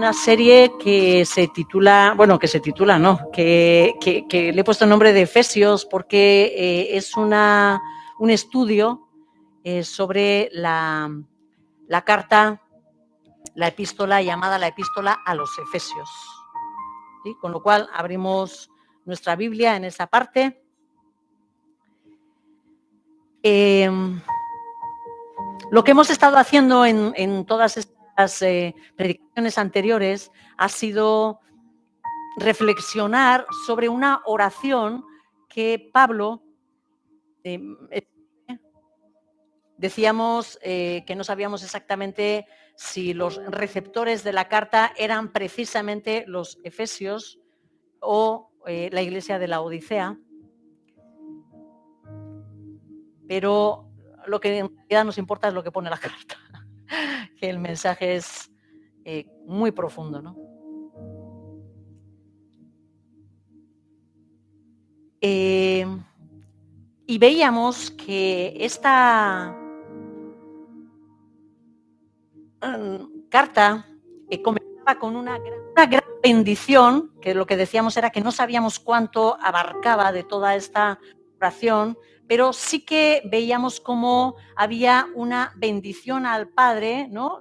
una serie que se titula, que le he puesto el nombre de Efesios porque es un estudio sobre la carta, la epístola llamada la epístola a los Efesios. ¿Sí? Con lo cual abrimos nuestra Biblia en esa parte. Lo que hemos estado haciendo en todas estas predicaciones anteriores ha sido reflexionar sobre una oración que Pablo decíamos que no sabíamos exactamente si los receptores de la carta eran precisamente los efesios o la iglesia de la Odisea, pero lo que en realidad nos importa es lo que pone la carta, que el mensaje es muy profundo, ¿no? Y veíamos que esta carta comenzaba con una gran bendición, que lo que decíamos era que no sabíamos cuánto abarcaba de toda esta oración, pero sí que veíamos cómo había una bendición al Padre, ¿no?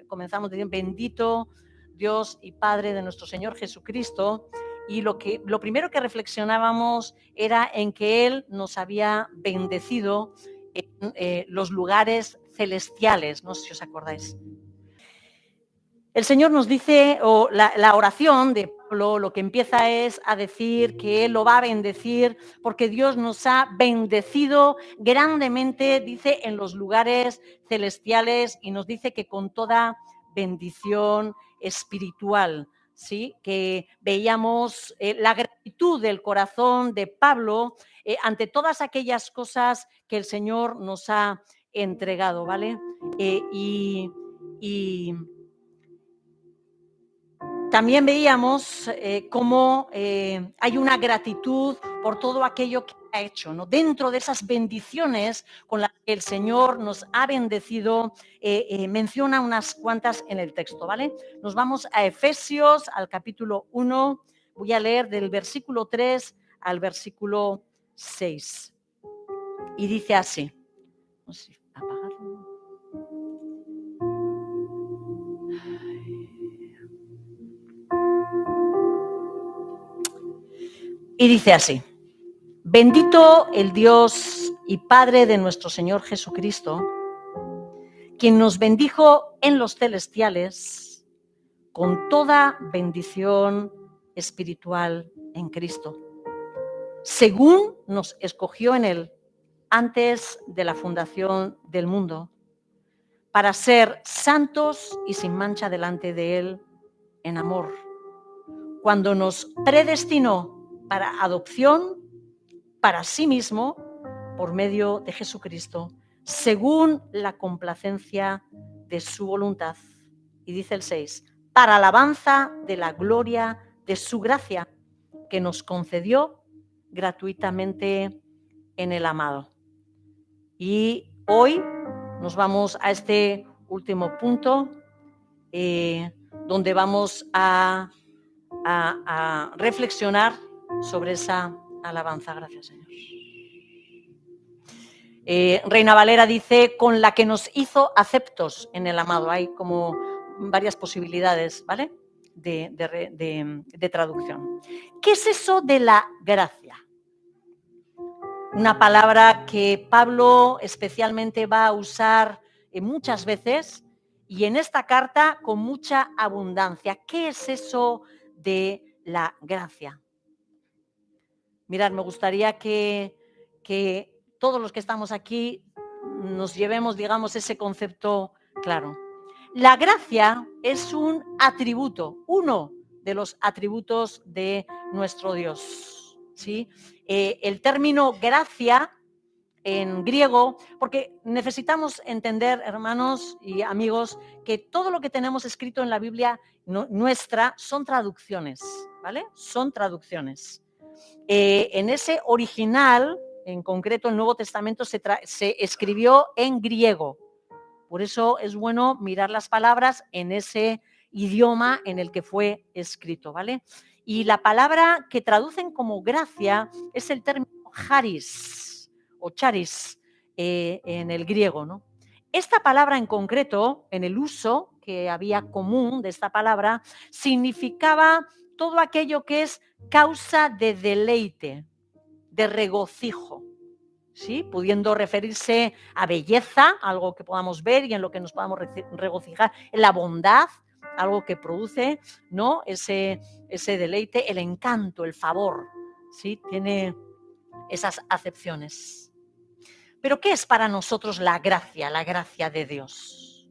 Comenzamos diciendo, bendito Dios y Padre de nuestro Señor Jesucristo, y lo primero que reflexionábamos era en que Él nos había bendecido en los lugares celestiales, no sé si os acordáis. El Señor nos dice, o la oración de Pablo, lo que empieza es a decir que Él lo va a bendecir porque Dios nos ha bendecido grandemente, dice, en los lugares celestiales, y nos dice que con toda bendición espiritual, ¿sí? Que veíamos la gratitud del corazón de Pablo ante todas aquellas cosas que el Señor nos ha entregado, ¿vale? Y también veíamos cómo hay una gratitud por todo aquello que ha hecho, ¿no? Dentro de esas bendiciones con las que el Señor nos ha bendecido, menciona unas cuantas en el texto, ¿vale? Nos vamos a Efesios, al capítulo 1, voy a leer del versículo 3 al versículo 6. Y dice así, no sé si apagarlo. Y dice así: bendito el Dios y Padre de nuestro Señor Jesucristo, quien nos bendijo en los celestiales con toda bendición espiritual en Cristo, según nos escogió en Él antes de la fundación del mundo, para ser santos y sin mancha delante de Él en amor, cuando nos predestinó para adopción para sí mismo por medio de Jesucristo, según la complacencia de su voluntad. Y dice el 6, para alabanza de la gloria de su gracia, que nos concedió gratuitamente en el amado. Y hoy nos vamos a este último punto, donde vamos a reflexionar sobre esa alabanza. Gracias, Señor. Reina Valera dice, con la que nos hizo aceptos en el amado. Hay como varias posibilidades, ¿vale? De traducción. ¿Qué es eso de la gracia? Una palabra que Pablo especialmente va a usar muchas veces y en esta carta con mucha abundancia. ¿Qué es eso de la gracia? Mirad, me gustaría que todos los que estamos aquí nos llevemos, digamos, ese concepto claro. La gracia es un atributo, uno de los atributos de nuestro Dios, ¿sí? El término gracia en griego, porque necesitamos entender, hermanos y amigos, que todo lo que tenemos escrito en la Biblia nuestra son traducciones, ¿vale? Son traducciones. En ese original, en concreto el Nuevo Testamento, se escribió en griego. Por eso es bueno mirar las palabras en ese idioma en el que fue escrito, ¿vale? Y la palabra que traducen como gracia es el término charis o charis en el griego, ¿no? Esta palabra en concreto, en el uso que había común de esta palabra, significaba todo aquello que es causa de deleite, de regocijo, ¿sí? Pudiendo referirse a belleza, algo que podamos ver y en lo que nos podamos regocijar, en la bondad, algo que produce, ¿no? Ese deleite, el encanto, el favor, ¿sí? Tiene esas acepciones. Pero ¿qué es para nosotros la gracia de Dios?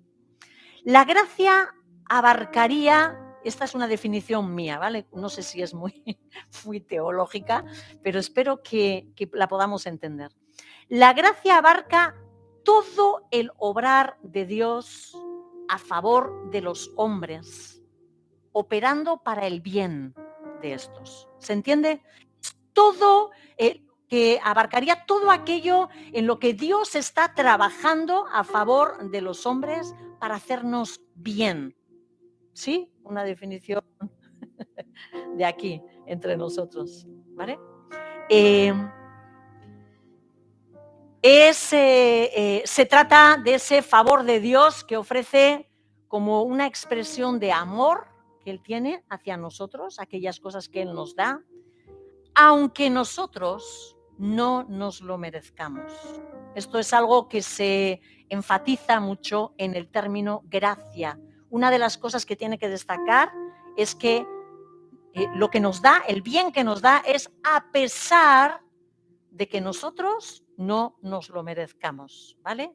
La gracia abarcaría, esta es una definición mía, ¿vale? No sé si es muy, muy teológica, pero espero que la podamos entender. La gracia abarca todo el obrar de Dios a favor de los hombres, operando para el bien de estos. ¿Se entiende? Todo que abarcaría todo aquello en lo que Dios está trabajando a favor de los hombres para hacernos bien. ¿Sí? Una definición de aquí, entre nosotros. ¿Vale? Se trata de ese favor de Dios que ofrece como una expresión de amor que Él tiene hacia nosotros, aquellas cosas que Él nos da, aunque nosotros no nos lo merezcamos. Esto es algo que se enfatiza mucho en el término gracia. Una de las cosas que tiene que destacar es que lo que nos da, el bien que nos da, es a pesar de que nosotros no nos lo merezcamos, ¿vale?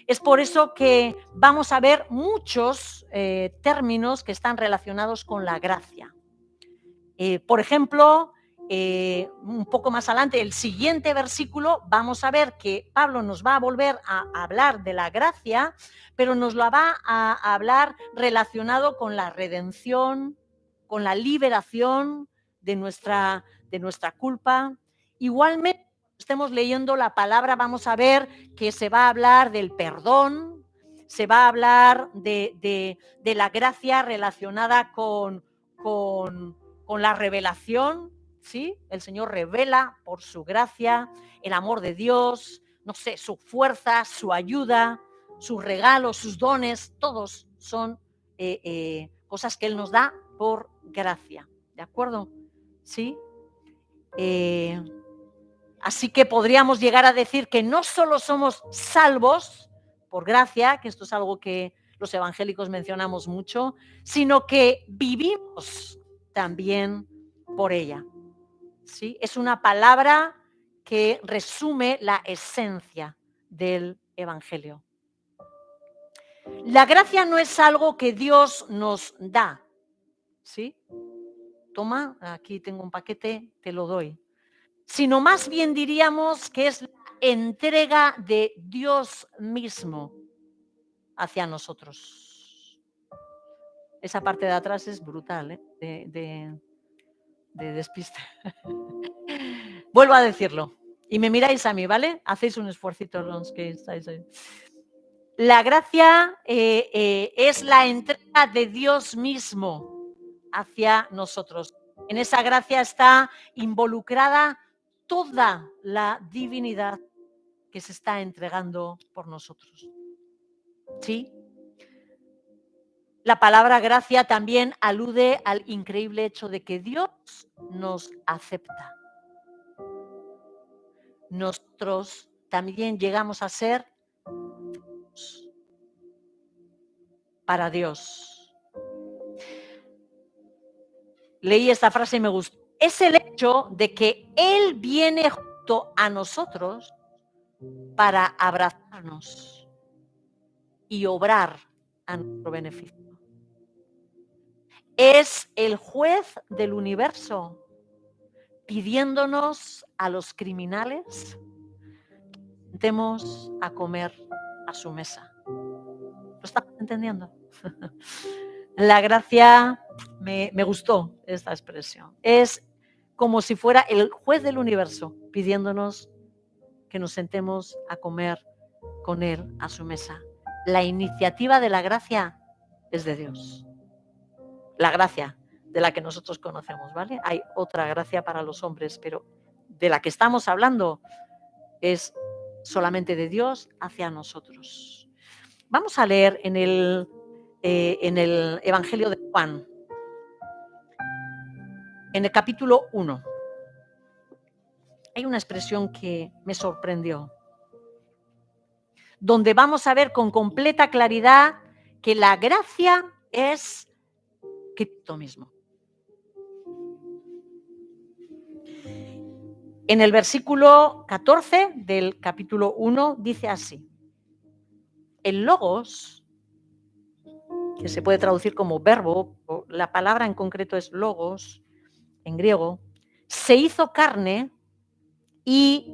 Es por eso que vamos a ver muchos términos que están relacionados con la gracia. Por ejemplo, un poco más adelante, el siguiente versículo, vamos a ver que Pablo nos va a volver a hablar de la gracia, pero nos la va a hablar relacionado con la redención, con la liberación de nuestra culpa. Igualmente, estemos leyendo la palabra, vamos a ver que se va a hablar del perdón, se va a hablar de la gracia relacionada con la revelación, ¿sí? El Señor revela por su gracia el amor de Dios, no sé, su fuerza, su ayuda, sus regalos, sus dones, todos son cosas que Él nos da por gracia, ¿de acuerdo? ¿Sí? Así que podríamos llegar a decir que no solo somos salvos por gracia, que esto es algo que los evangélicos mencionamos mucho, sino que vivimos también por ella. ¿Sí? Es una palabra que resume la esencia del evangelio. La gracia no es algo que Dios nos da, ¿sí? Toma, aquí tengo un paquete, te lo doy. Sino más bien diríamos que es la entrega de Dios mismo hacia nosotros. Esa parte de atrás es brutal, ¿eh? de despiste. Vuelvo a decirlo. Y me miráis a mí, ¿vale? Hacéis un esfuercito los que estáis ahí. La gracia es la entrega de Dios mismo hacia nosotros. En esa gracia está involucrada toda la divinidad que se está entregando por nosotros. ¿Sí? La palabra gracia también alude al increíble hecho de que Dios nos acepta. Nosotros también llegamos a ser para Dios. Leí esta frase y me gustó. Es el hecho de que Él viene junto a nosotros para abrazarnos y obrar a nuestro beneficio. Es el juez del universo pidiéndonos a los criminales que sentemos a comer a su mesa. ¿Lo estamos entendiendo? La gracia, me gustó esta expresión. Es como si fuera el juez del universo pidiéndonos que nos sentemos a comer con Él a su mesa. La iniciativa de la gracia es de Dios. la gracia de la que nosotros conocemos, ¿vale? Hay otra gracia para los hombres, pero de la que estamos hablando es solamente de Dios hacia nosotros. Vamos a leer en el Evangelio de Juan, en el capítulo 1. Hay una expresión que me sorprendió, donde vamos a ver con completa claridad que la gracia es Cristo mismo. En el versículo 14 del capítulo 1 dice así: el logos, que se puede traducir como verbo, o la palabra en concreto es logos, en griego, se hizo carne y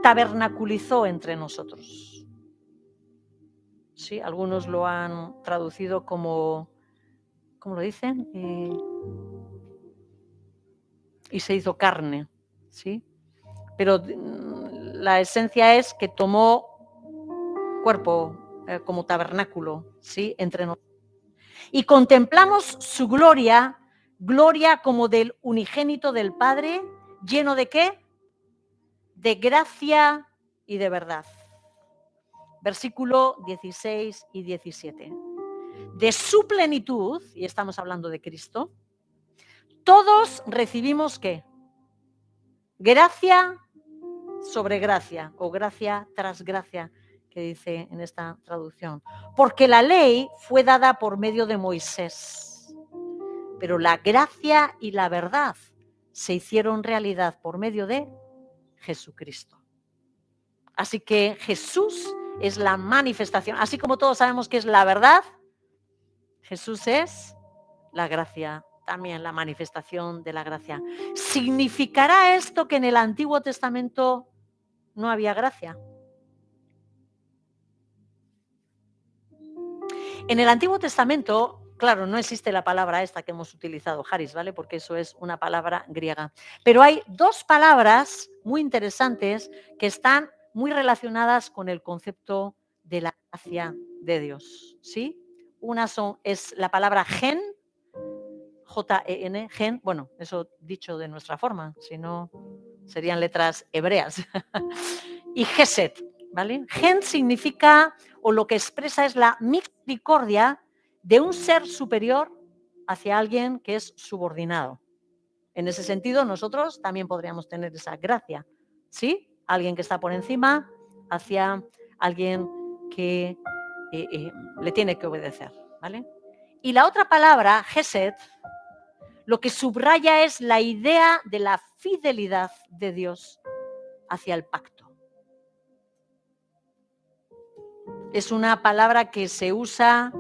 tabernaculizó entre nosotros. Sí, algunos lo han traducido como, ¿cómo lo dicen? Y se hizo carne, ¿sí? Pero la esencia es que tomó cuerpo como tabernáculo, ¿sí? Entre nosotros. Y contemplamos su gloria, gloria como del unigénito del Padre, lleno de ¿qué? De gracia y de verdad. Versículo 16 y 17. De su plenitud, y estamos hablando de Cristo, todos recibimos ¿qué? Gracia sobre gracia, o gracia tras gracia, que dice en esta traducción. Porque la ley fue dada por medio de Moisés, pero la gracia y la verdad se hicieron realidad por medio de Jesucristo. Así que Jesús es la manifestación. Así como todos sabemos que es la verdad, Jesús es la gracia, también la manifestación de la gracia. ¿Significará esto que en el Antiguo Testamento no había gracia? En el Antiguo Testamento, claro, no existe la palabra esta que hemos utilizado, charis, ¿vale? Porque eso es una palabra griega. Pero hay dos palabras muy interesantes que están muy relacionadas con el concepto de la gracia de Dios, ¿sí? Una es la palabra gen, J-E-N, gen, bueno, eso dicho de nuestra forma, si no serían letras hebreas. Y gesed, ¿vale? Gen significa, o lo que expresa es la misericordia de un ser superior hacia alguien que es subordinado. En ese sentido, nosotros también podríamos tener esa gracia, ¿sí? Alguien que está por encima hacia alguien que le tiene que obedecer, ¿vale? Y la otra palabra, gesed, lo que subraya es la idea de la fidelidad de Dios hacia el pacto. Es una palabra que se usa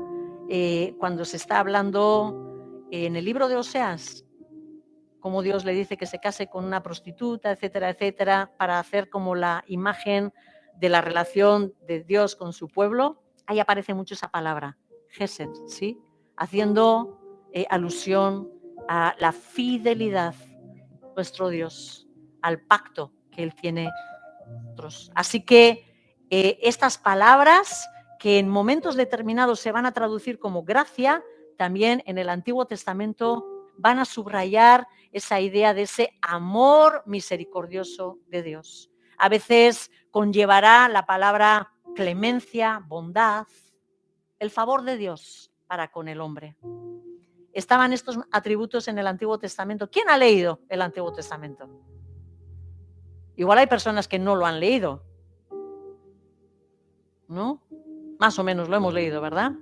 cuando se está hablando en el libro de Oseas, como Dios le dice que se case con una prostituta, etcétera, etcétera, para hacer como la imagen de la relación de Dios con su pueblo. Ahí aparece mucho esa palabra, gesed, ¿sí? Haciendo alusión a la fidelidad de nuestro Dios, al pacto que Él tiene con nosotros. Así que estas palabras que en momentos determinados se van a traducir como gracia, también en el Antiguo Testamento van a subrayar esa idea de ese amor misericordioso de Dios. A veces conllevará la palabra clemencia, bondad, el favor de Dios para con el hombre. Estaban estos atributos en el Antiguo Testamento. ¿Quién ha leído el Antiguo Testamento? Igual hay personas que no lo han leído, ¿no? Más o menos lo hemos leído, ¿verdad?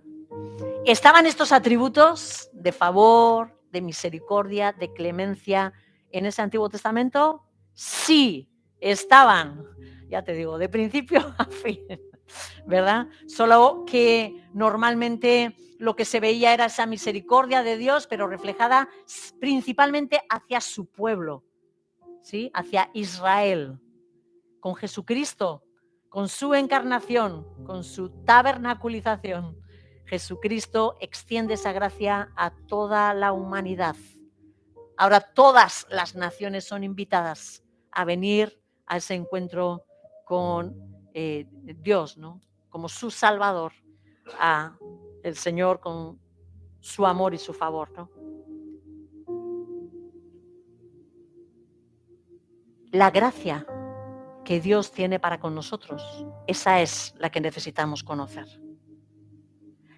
¿Estaban estos atributos de favor, de misericordia, de clemencia en ese Antiguo Testamento? Sí, estaban, ya te digo, de principio a fin, ¿verdad? Solo que normalmente lo que se veía era esa misericordia de Dios, pero reflejada principalmente hacia su pueblo, ¿sí? Hacia Israel. Con Jesucristo, con su encarnación, con su tabernaculización, Jesucristo extiende esa gracia a toda la humanidad. Ahora todas las naciones son invitadas a venir a ese encuentro con Dios, ¿no? Como su Salvador, a el Señor con su amor y su favor, ¿no? La gracia que Dios tiene para con nosotros, esa es la que necesitamos conocer.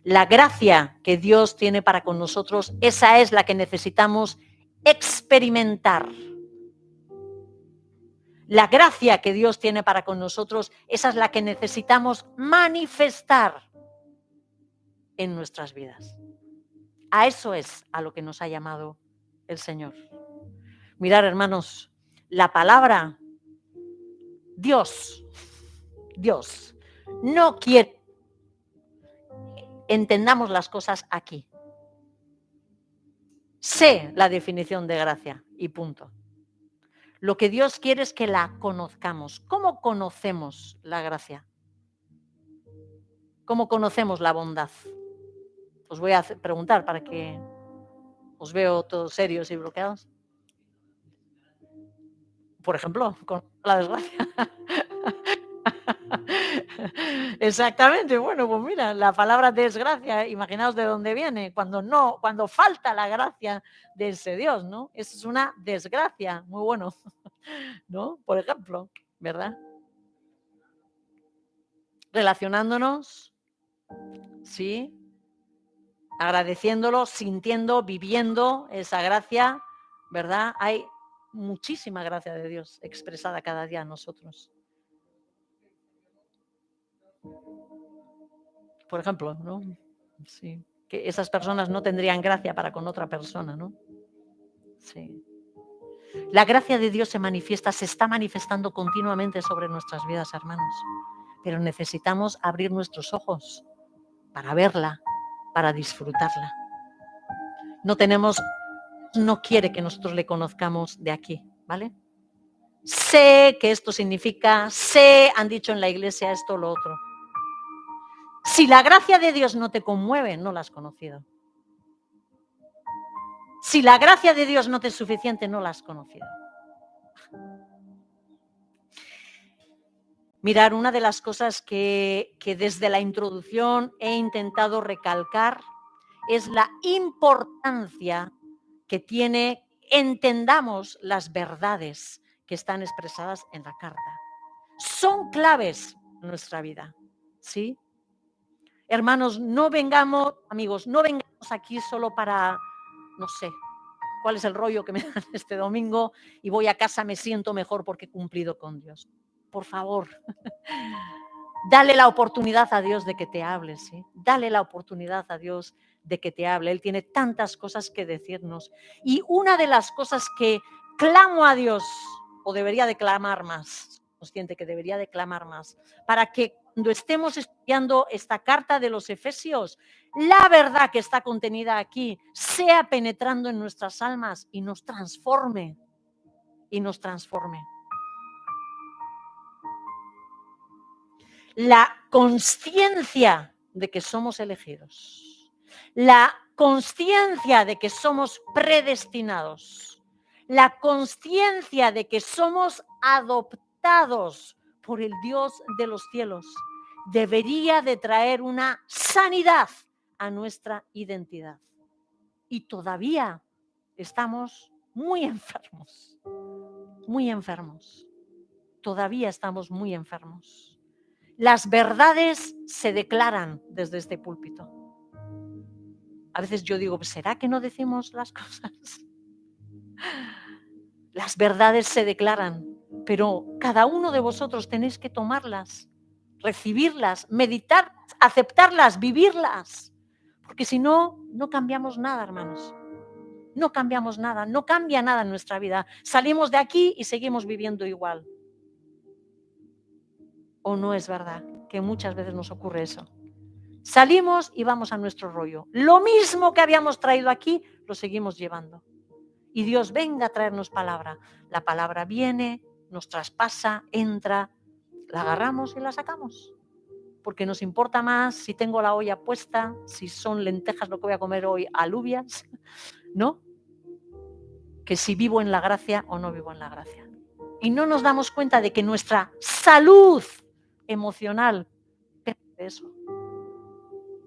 La gracia que Dios tiene para con nosotros, esa es la que necesitamos experimentar. La gracia que Dios tiene para con nosotros, esa es la que necesitamos manifestar en nuestras vidas. A eso es a lo que nos ha llamado el Señor. Mirad, hermanos, la palabra Dios no quiere entendamos las cosas aquí. Sé la definición de gracia y punto. Lo que Dios quiere es que la conozcamos. ¿Cómo conocemos la gracia? ¿Cómo conocemos la bondad? Os voy a preguntar para que os veo todos serios y bloqueados. Por ejemplo, con la desgracia. Exactamente, bueno, pues mira, la palabra desgracia, imaginaos de dónde viene, cuando falta la gracia de ese Dios, ¿no? Eso es una desgracia, muy bueno, ¿no? Por ejemplo, ¿verdad? Relacionándonos, sí, agradeciéndolo, sintiendo, viviendo esa gracia, ¿verdad? Hay muchísima gracia de Dios expresada cada día en nosotros. Por ejemplo, ¿no? Sí, que esas personas no tendrían gracia para con otra persona, ¿no? Sí. La gracia de Dios se está manifestando continuamente sobre nuestras vidas, hermanos. Pero necesitamos abrir nuestros ojos para verla, para disfrutarla. No quiere que nosotros le conozcamos de aquí, ¿vale? Sé que esto significa, han dicho en la iglesia esto o lo otro. Si la gracia de Dios no te conmueve, no la has conocido. Si la gracia de Dios no te es suficiente, no la has conocido. Mirar, una de las cosas que desde la introducción he intentado recalcar es la importancia que tiene, entendamos las verdades que están expresadas en la carta. Son claves en nuestra vida, ¿sí? Hermanos, amigos, no vengamos aquí solo para, no sé, cuál es el rollo que me dan este domingo y voy a casa, me siento mejor porque he cumplido con Dios. Por favor, dale la oportunidad a Dios de que te hable, ¿sí? Dale la oportunidad a Dios de que te hable. Él tiene tantas cosas que decirnos. Y una de las cosas que clamo a Dios, o debería de clamar más, consciente que debería de clamar más, para que cuando estemos estudiando esta carta de los Efesios, la verdad que está contenida aquí sea penetrando en nuestras almas y nos transforme. La conciencia de que somos elegidos, la conciencia de que somos predestinados, la conciencia de que somos adoptados por el Dios de los cielos, debería de traer una sanidad a nuestra identidad. Y todavía estamos muy enfermos, todavía estamos muy enfermos. Las verdades se declaran desde este púlpito. A veces yo digo, ¿será que no decimos las cosas? Las verdades se declaran, pero cada uno de vosotros tenéis que tomarlas, recibirlas, meditar, aceptarlas, vivirlas. Porque si no, no cambiamos nada, hermanos. No cambiamos nada, no cambia nada en nuestra vida. Salimos de aquí y seguimos viviendo igual. ¿O no es verdad que muchas veces nos ocurre eso? Salimos y vamos a nuestro rollo. Lo mismo que habíamos traído aquí, lo seguimos llevando. Y Dios venga a traernos palabra. La palabra viene, nos traspasa, entra, la agarramos y la sacamos. Porque nos importa más si tengo la olla puesta, si son lentejas lo que voy a comer hoy, alubias, ¿no? Que si vivo en la gracia o no vivo en la gracia. Y no nos damos cuenta de que nuestra salud emocional depende de eso.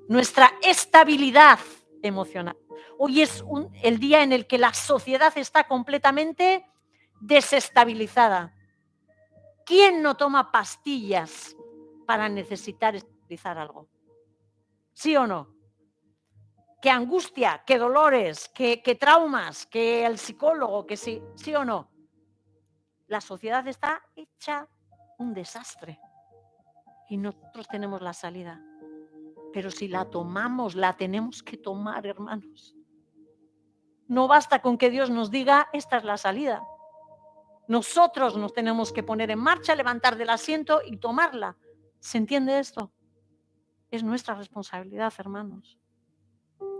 Nuestra estabilidad emocional. Hoy es el día en el que la sociedad está completamente desestabilizada. ¿Quién no toma pastillas para necesitar estabilizar algo? ¿Sí o no? ¿Qué angustia, qué dolores, qué traumas, que el psicólogo, que sí o no? La sociedad está hecha un desastre y nosotros tenemos la salida. Pero si la tomamos, la tenemos que tomar, hermanos. No basta con que Dios nos diga, esta es la salida. Nosotros nos tenemos que poner en marcha, levantar del asiento y tomarla. ¿Se entiende esto? Es nuestra responsabilidad, hermanos.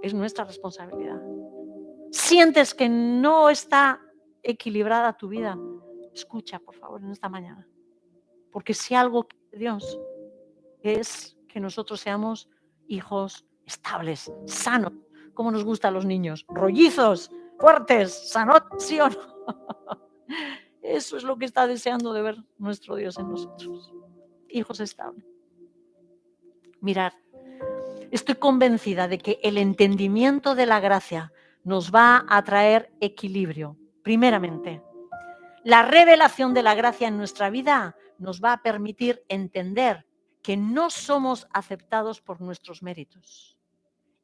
Es nuestra responsabilidad. ¿Sientes que no está equilibrada tu vida? Escucha, por favor, en esta mañana. Porque si algo quiere Dios es que nosotros seamos hijos estables, sanos, como nos gustan los niños, rollizos, fuertes, sanos, ¿sí o no? Eso es lo que está deseando de ver nuestro Dios en nosotros. Hijos estables. Mirad, estoy convencida de que el entendimiento de la gracia nos va a traer equilibrio. Primeramente, la revelación de la gracia en nuestra vida nos va a permitir entender que no somos aceptados por nuestros méritos.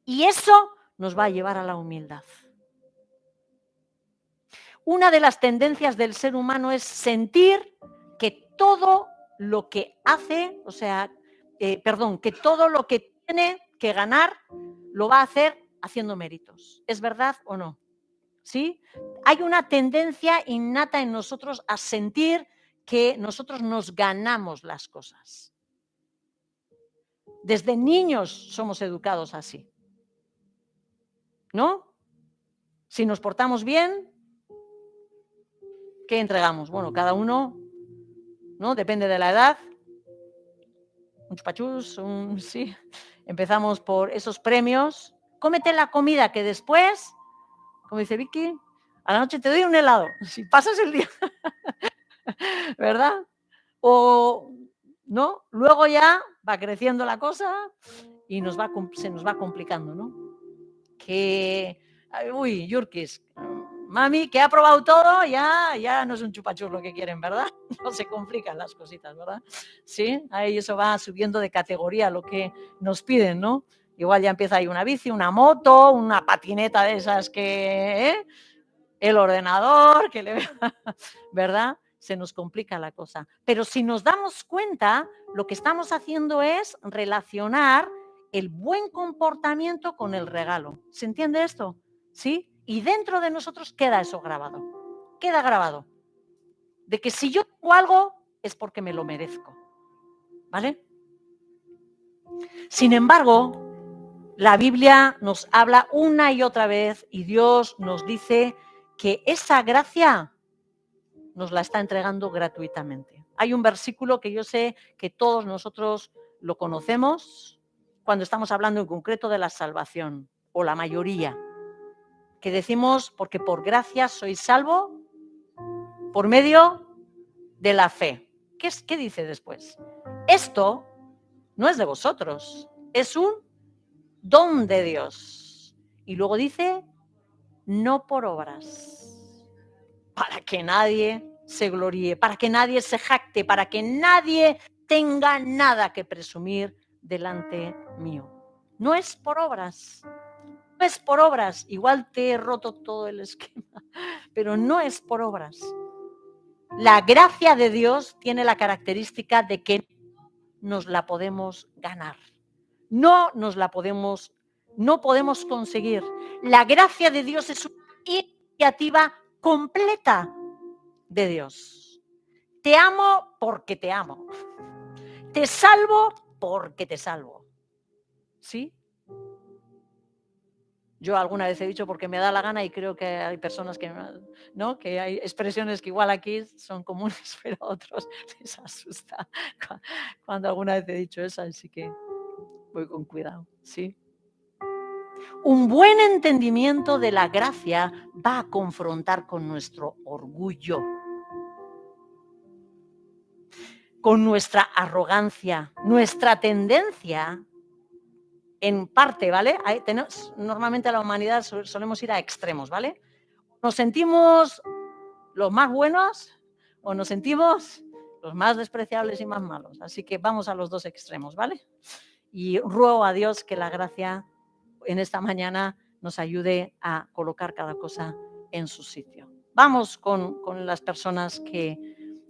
Y eso nos va a llevar a la humildad. Una de las tendencias del ser humano es sentir que todo lo que hace, que todo lo que tiene que ganar lo va a hacer haciendo méritos. ¿Es verdad o no? ¿Sí? Hay una tendencia innata en nosotros a sentir que nosotros nos ganamos las cosas. Desde niños somos educados así, ¿no? Si nos portamos bien, ¿qué entregamos? Bueno, cada uno, ¿no? Depende de la edad. Un chupachus, sí. Empezamos por esos premios. Cómete la comida que después, como dice Vicky, a la noche te doy un helado. Si pasas el día, ¿verdad? O, ¿no? Luego ya va creciendo la cosa y se nos va complicando, ¿no? Yurkis, mami, que ha probado todo, ya no es un chupachus lo que quieren, ¿verdad? No se complican las cositas, ¿verdad? Sí, ahí eso va subiendo de categoría lo que nos piden, ¿no? Igual ya empieza ahí una bici, una moto, una patineta de esas que, el ordenador, que le ¿verdad? Se nos complica la cosa. Pero si nos damos cuenta, lo que estamos haciendo es relacionar el buen comportamiento con el regalo. ¿Se entiende esto? ¿Sí? Y dentro de nosotros queda eso grabado. Queda grabado. De que si yo hago algo es porque me lo merezco. ¿Vale? Sin embargo, la Biblia nos habla una y otra vez y Dios nos dice que esa gracia nos la está entregando gratuitamente. Hay un versículo que yo sé que todos nosotros lo conocemos cuando estamos hablando en concreto de la salvación, o la mayoría, que decimos, porque por gracia sois salvo por medio de la fe. ¿Qué dice después? Esto no es de vosotros, es un don de Dios. Y luego dice, no por obras, para que nadie se gloríe, para que nadie se jacte, para que nadie tenga nada que presumir delante mío. No es por obras, no es por obras. Igual te he roto todo el esquema, pero no es por obras. La gracia de Dios tiene la característica de que nos la podemos ganar. No podemos conseguir. La gracia de Dios es una iniciativa completa de Dios. Te amo porque te amo. Te salvo porque te salvo. ¿Sí? Yo alguna vez he dicho porque me da la gana y creo que hay personas que, ¿no? Que hay expresiones que igual aquí son comunes, pero a otros les asusta cuando alguna vez he dicho eso, así que voy con cuidado, ¿sí? Un buen entendimiento de la gracia va a confrontar con nuestro orgullo, con nuestra arrogancia, nuestra tendencia, en parte, ¿vale? Normalmente la humanidad solemos ir a extremos, ¿vale? Nos sentimos los más buenos o nos sentimos los más despreciables y más malos. Así que vamos a los dos extremos, ¿vale? Y ruego a Dios que la gracia en esta mañana nos ayude a colocar cada cosa en su sitio. Vamos con las personas que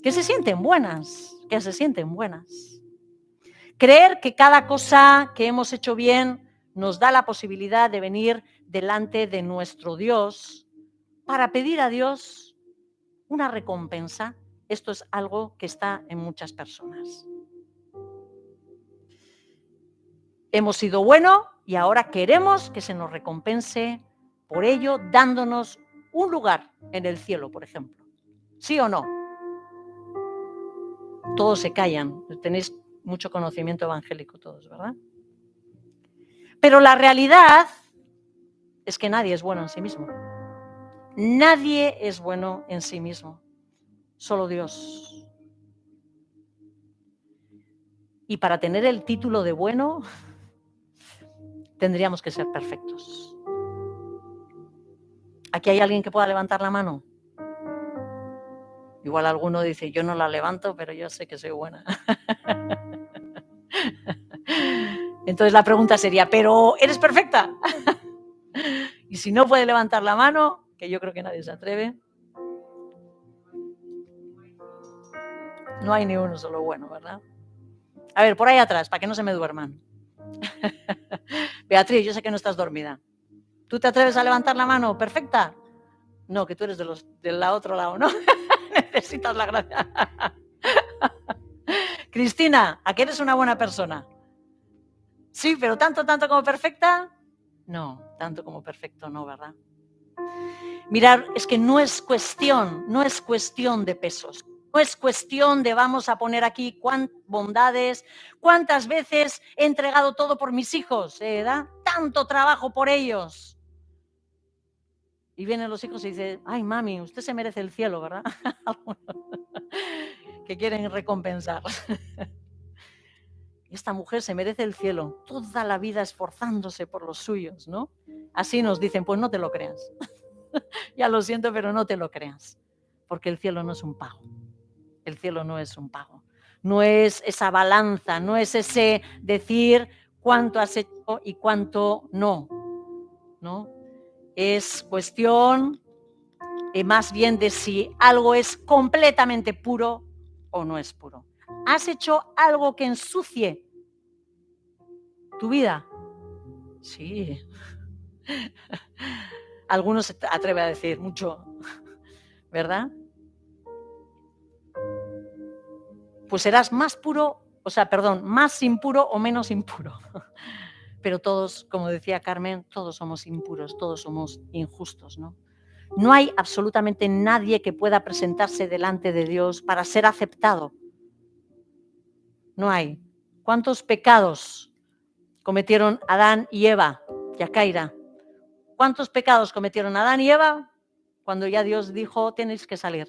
se sienten buenas, Creer que cada cosa que hemos hecho bien nos da la posibilidad de venir delante de nuestro Dios para pedir a Dios una recompensa. Esto es algo que está en muchas personas. Hemos sido buenos y ahora queremos que se nos recompense por ello, dándonos un lugar en el cielo, por ejemplo. ¿Sí o no? Todos se callan. Tenéis mucho conocimiento evangélico todos, ¿verdad? Pero la realidad es que nadie es bueno en sí mismo. Nadie es bueno en sí mismo. Solo Dios. Y para tener el título de bueno, tendríamos que ser perfectos. ¿Aquí hay alguien que pueda levantar la mano? Igual alguno dice, yo no la levanto, pero yo sé que soy buena. Entonces la pregunta sería, ¿pero eres perfecta? Y si no puede levantar la mano, que yo creo que nadie se atreve, no hay ni uno solo bueno, ¿verdad? A ver, por ahí atrás, para que no se me duerman. Beatriz, yo sé que no estás dormida. ¿Tú te atreves a levantar la mano? ¿Perfecta? No, que tú eres del otro lado, ¿no? Necesitas la gracia. Cristina, ¿a qué eres una buena persona? Sí, pero tanto como perfecta. No, tanto como perfecto no, ¿verdad? Mirar, es que no es cuestión de pesos. No es cuestión de vamos a poner aquí cuántas bondades, cuántas veces he entregado todo por mis hijos, ¿verdad? Tanto trabajo por ellos. Y vienen los hijos y dicen, ay, mami, usted se merece el cielo, ¿verdad? Que quieren recompensar. Esta mujer se merece el cielo, toda la vida esforzándose por los suyos, ¿no? Así nos dicen, pues no te lo creas. Ya lo siento, pero no te lo creas, porque el cielo no es un pago. El cielo no es un pago. No es esa balanza, no es ese decir cuánto has hecho y cuánto no, ¿no? Es cuestión más bien de si algo es completamente puro o no es puro. ¿Has hecho algo que ensucie tu vida? Sí. Algunos se atreven a decir mucho, ¿verdad? Pues serás más puro, más impuro o menos impuro. Pero todos, como decía Carmen, todos somos impuros, todos somos injustos, ¿no? No hay absolutamente nadie que pueda presentarse delante de Dios para ser aceptado. No hay. ¿Cuántos pecados cometieron Adán y Eva? Yacaira. ¿Cuántos pecados cometieron Adán y Eva cuando ya Dios dijo, tenéis que salir?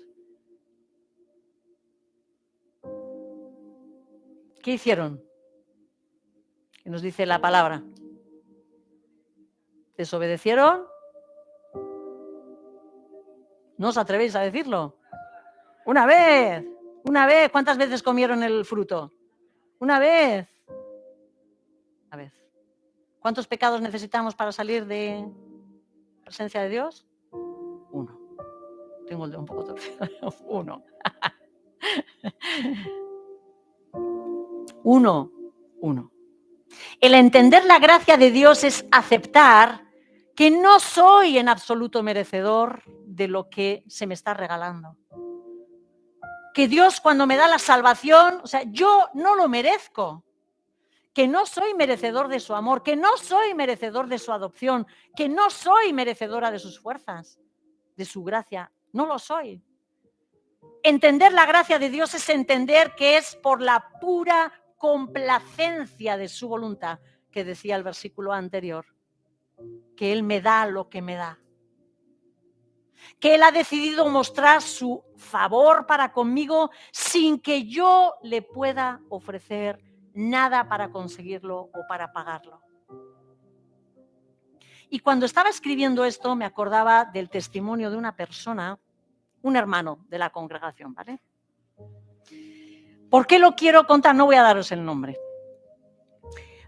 ¿Qué hicieron? ¿Qué nos dice la palabra? ¿Desobedecieron? ¿No os atrevéis a decirlo? Una vez. ¿Cuántas veces comieron el fruto? Una vez. Una vez. ¿Cuántos pecados necesitamos para salir de presencia de Dios? Uno. Tengo el dedo un poco torcido. Uno. Uno. El entender la gracia de Dios es aceptar que no soy en absoluto merecedor de lo que se me está regalando. Que Dios cuando me da la salvación, yo no lo merezco. Que no soy merecedor de su amor, que no soy merecedor de su adopción, que no soy merecedora de sus fuerzas, de su gracia. No lo soy. Entender la gracia de Dios es entender que es por la pura complacencia de su voluntad, que decía el versículo anterior, que Él me da lo que me da. Que Él ha decidido mostrar su favor para conmigo sin que yo le pueda ofrecer nada para conseguirlo o para pagarlo. Y cuando estaba escribiendo esto me acordaba del testimonio de una persona, un hermano de la congregación, ¿vale? ¿Por qué lo quiero contar? No voy a daros el nombre.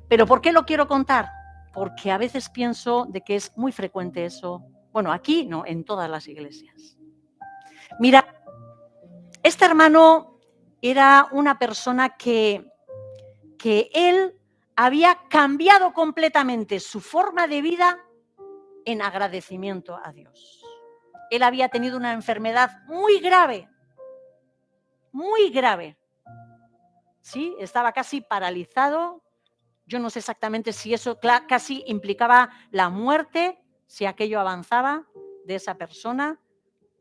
¿Pero por qué lo quiero contar? Porque a veces pienso de que es muy frecuente eso. Bueno, aquí no, en todas las iglesias. Mira, este hermano era una persona que él había cambiado completamente su forma de vida en agradecimiento a Dios. Él había tenido una enfermedad muy grave, ¿sí? Estaba casi paralizado. Yo no sé exactamente si eso casi implicaba la muerte, si aquello avanzaba de esa persona.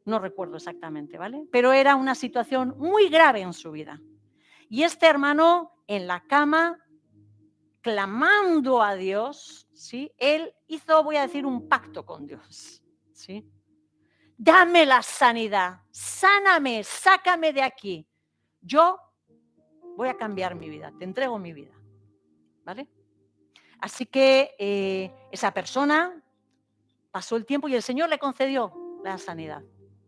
No recuerdo exactamente, ¿vale? Pero era una situación muy grave en su vida. Y este hermano en la cama, clamando a Dios, ¿sí? Él hizo, voy a decir, un pacto con Dios, ¿sí? Dame la sanidad, sáname, sácame de aquí. Yo voy a cambiar mi vida, te entrego mi vida, ¿vale? Así que esa persona pasó el tiempo y el Señor le concedió la sanidad.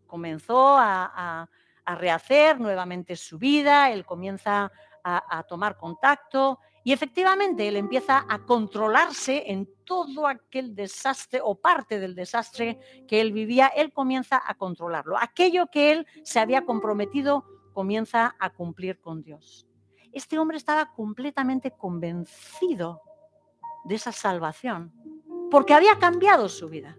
Comenzó a rehacer nuevamente su vida, él comienza a tomar contacto y efectivamente él empieza a controlarse en todo aquel desastre o parte del desastre que él vivía, él comienza a controlarlo. Aquello que él se había comprometido comienza a cumplir con Dios. Este hombre estaba completamente convencido de esa salvación, porque había cambiado su vida.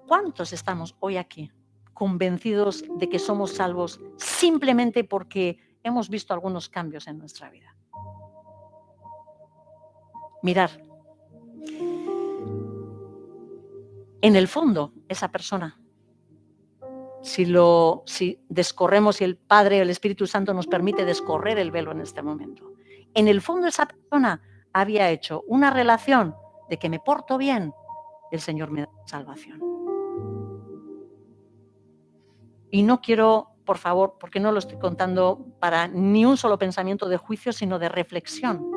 ¿Cuántos estamos hoy aquí convencidos de que somos salvos simplemente porque hemos visto algunos cambios en nuestra vida? Mirar, en el fondo, esa persona, si descorremos, si el Padre, el Espíritu Santo nos permite descorrer el velo en este momento, en el fondo esa persona había hecho una relación de que me porto bien, el Señor me da salvación. Y no quiero, por favor, porque no lo estoy contando para ni un solo pensamiento de juicio, sino de reflexión,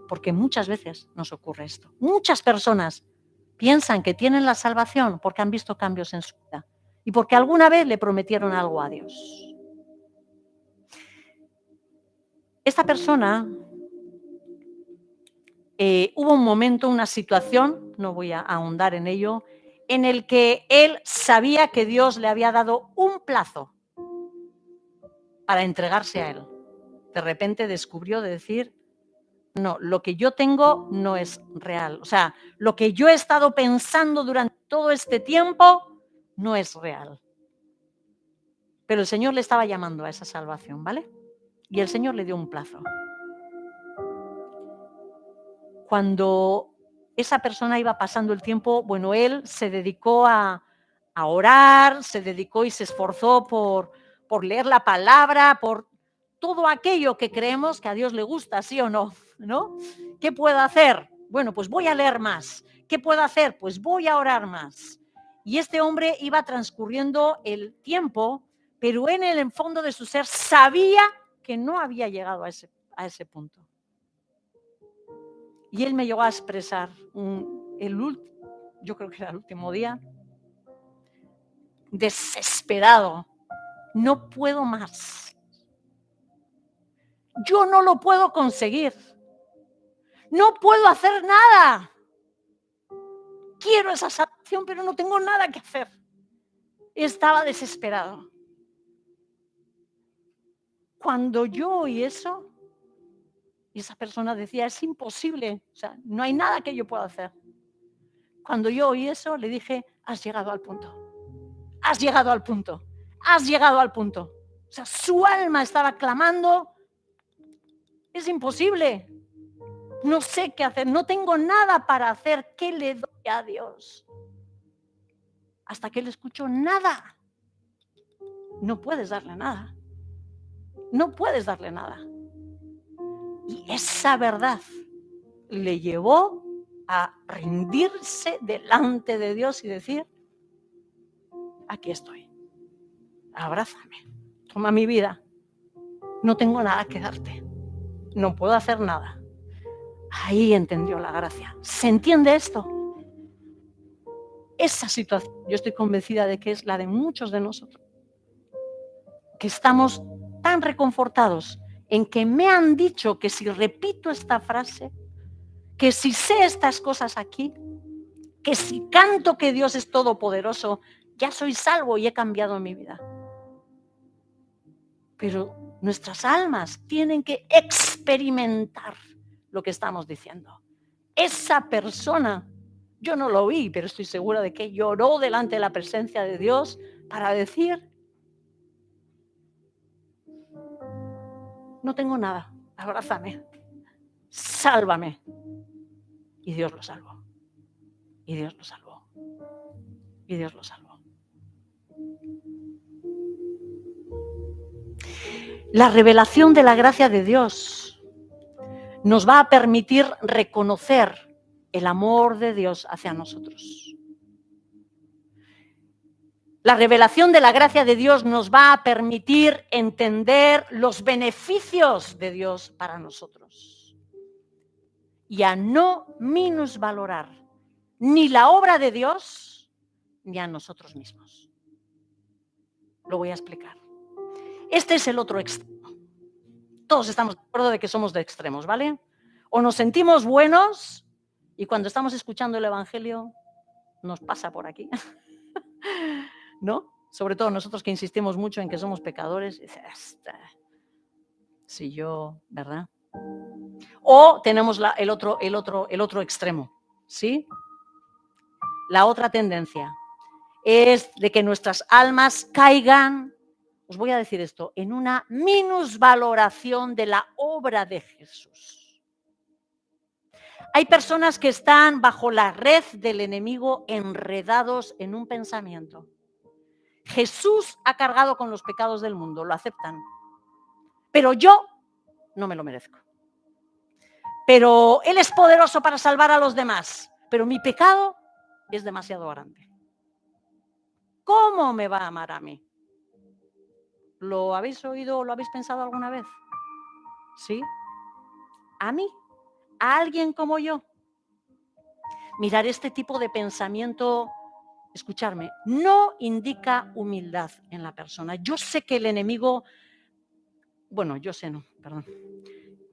porque muchas veces nos ocurre esto. Muchas personas piensan que tienen la salvación porque han visto cambios en su vida y porque alguna vez le prometieron algo a Dios. Esta persona, hubo un momento, una situación, no voy a ahondar en ello, en el que él sabía que Dios le había dado un plazo para entregarse a él. De repente descubrió de decir, no, lo que yo tengo no es real. O sea, lo que yo he estado pensando durante todo este tiempo no es real. Pero el Señor le estaba llamando a esa salvación, ¿vale? Y el Señor le dio un plazo. Cuando esa persona iba pasando el tiempo, bueno, él se dedicó a orar, se dedicó y se esforzó por leer la palabra, por todo aquello que creemos que a Dios le gusta, ¿sí o no? ¿No? ¿Qué puedo hacer? Bueno, pues voy a leer más. ¿Qué puedo hacer? Pues voy a orar más. Y este hombre iba transcurriendo el tiempo, pero en el fondo de su ser sabía que no había llegado a ese punto. Y él me llegó a expresar, yo creo que era el último día, desesperado, no puedo más. Yo no lo puedo conseguir. No puedo hacer nada. Quiero esa salvación, pero no tengo nada que hacer. Estaba desesperado. Cuando yo oí eso, esa persona decía, es imposible, o sea, no hay nada que yo pueda hacer. Cuando yo oí eso, le dije, has llegado al punto. Has llegado al punto. Has llegado al punto. O sea, su alma estaba clamando, es imposible. No sé qué hacer, no tengo nada para hacer. ¿Qué le doy a Dios? Hasta que él escuchó nada. No puedes darle nada. No puedes darle nada. Y esa verdad le llevó a rendirse delante de Dios y decir, aquí estoy, abrázame, toma mi vida, no tengo nada que darte, no puedo hacer nada. Ahí entendió la gracia. ¿Se entiende esto? Esa situación, yo estoy convencida de que es la de muchos de nosotros. que estamos tan reconfortados en que me han dicho que si repito esta frase, que si sé estas cosas aquí, que si canto que Dios es todopoderoso, ya soy salvo y he cambiado mi vida. Pero nuestras almas tienen que experimentar lo que estamos diciendo. Esa persona, yo no lo vi, pero estoy segura de que lloró delante de la presencia de Dios para decir, no tengo nada, abrázame, sálvame. Y Dios lo salvó. Y Dios lo salvó. Y Dios lo salvó. La revelación de la gracia de Dios nos va a permitir reconocer el amor de Dios hacia nosotros. La revelación de la gracia de Dios nos va a permitir entender los beneficios de Dios para nosotros y a no minusvalorar ni la obra de Dios ni a nosotros mismos. Lo voy a explicar. Este es el otro extremo. Todos estamos de acuerdo de que somos de extremos, ¿vale? O nos sentimos buenos y cuando estamos escuchando el Evangelio nos pasa por aquí, ¿no? Sobre todo nosotros que insistimos mucho en que somos pecadores. Si yo, ¿verdad? O tenemos el otro extremo, ¿sí? La otra tendencia es de que nuestras almas caigan, os voy a decir esto, en una minusvaloración de la obra de Jesús. Hay personas que están bajo la red del enemigo enredados en un pensamiento. Jesús ha cargado con los pecados del mundo, lo aceptan. Pero yo no me lo merezco. Pero Él es poderoso para salvar a los demás. Pero mi pecado es demasiado grande. ¿Cómo me va a amar a mí? ¿Lo habéis oído o lo habéis pensado alguna vez? ¿Sí? ¿A mí? ¿A alguien como yo? Mirar, este tipo de pensamiento, escucharme, no indica humildad en la persona. Yo sé que el enemigo,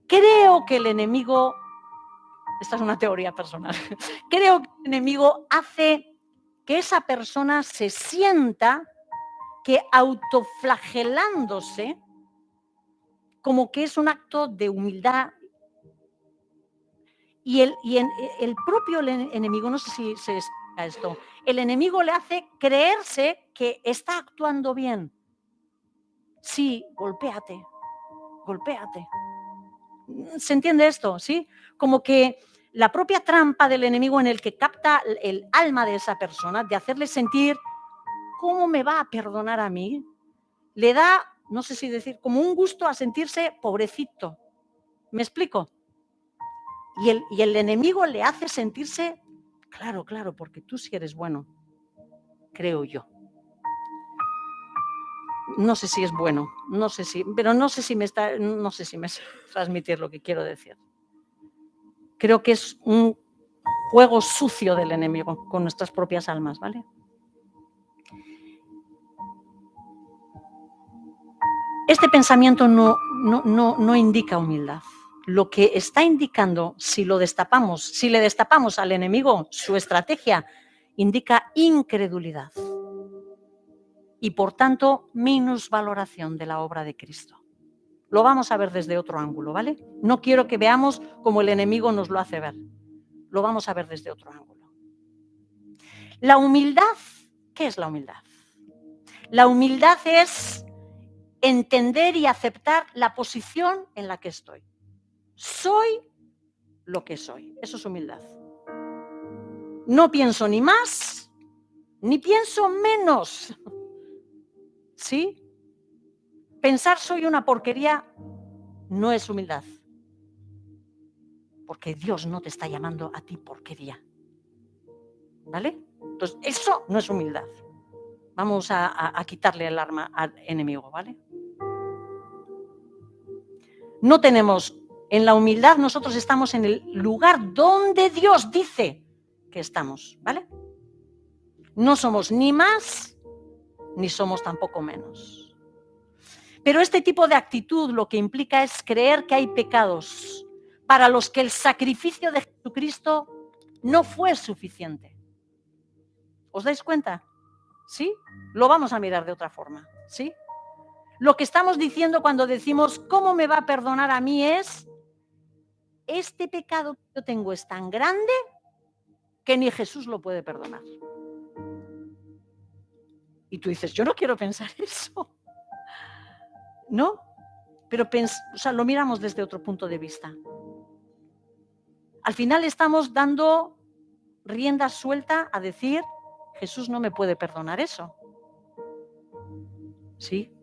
creo que el enemigo, esta es una teoría personal, creo que el enemigo hace que esa persona se sienta que autoflagelándose, como que es un acto de humildad. Y el propio enemigo, no sé si se explica esto, el enemigo le hace creerse que está actuando bien. Sí, golpéate. ¿Se entiende esto? ¿Sí? Como que la propia trampa del enemigo en el que capta el alma de esa persona, de hacerle sentir, ¿cómo me va a perdonar a mí? Le da, no sé si decir, como un gusto a sentirse pobrecito. ¿Me explico? Y el enemigo le hace sentirse, claro, porque tú sí eres bueno, creo yo. No sé si es bueno, no sé si me transmitir lo que quiero decir. Creo que es un juego sucio del enemigo con nuestras propias almas, ¿vale? Este pensamiento no indica humildad. Lo que está indicando, si le destapamos al enemigo su estrategia, indica incredulidad y, por tanto, minusvaloración de la obra de Cristo. Lo vamos a ver desde otro ángulo, ¿vale? No quiero que veamos como el enemigo nos lo hace ver. Lo vamos a ver desde otro ángulo. La humildad, ¿qué es la humildad? La humildad es entender y aceptar la posición en la que estoy. Soy lo que soy. Eso es humildad. No pienso ni más, ni pienso menos. ¿Sí? Pensar soy una porquería no es humildad. Porque Dios no te está llamando a ti porquería. ¿Vale? Entonces, eso no es humildad. Vamos a quitarle el arma al enemigo, ¿vale? No tenemos, en la humildad nosotros estamos en el lugar donde Dios dice que estamos, ¿vale? No somos ni más, ni somos tampoco menos. Pero este tipo de actitud lo que implica es creer que hay pecados para los que el sacrificio de Jesucristo no fue suficiente. ¿Os dais cuenta? ¿Sí? Lo vamos a mirar de otra forma, ¿sí? Lo que estamos diciendo cuando decimos, ¿cómo me va a perdonar a mí? Es, este pecado que yo tengo es tan grande que ni Jesús lo puede perdonar. Y tú dices, yo no quiero pensar eso. ¿No? Pero lo miramos desde otro punto de vista. Al final estamos dando rienda suelta a decir, Jesús no me puede perdonar eso. ¿Sí?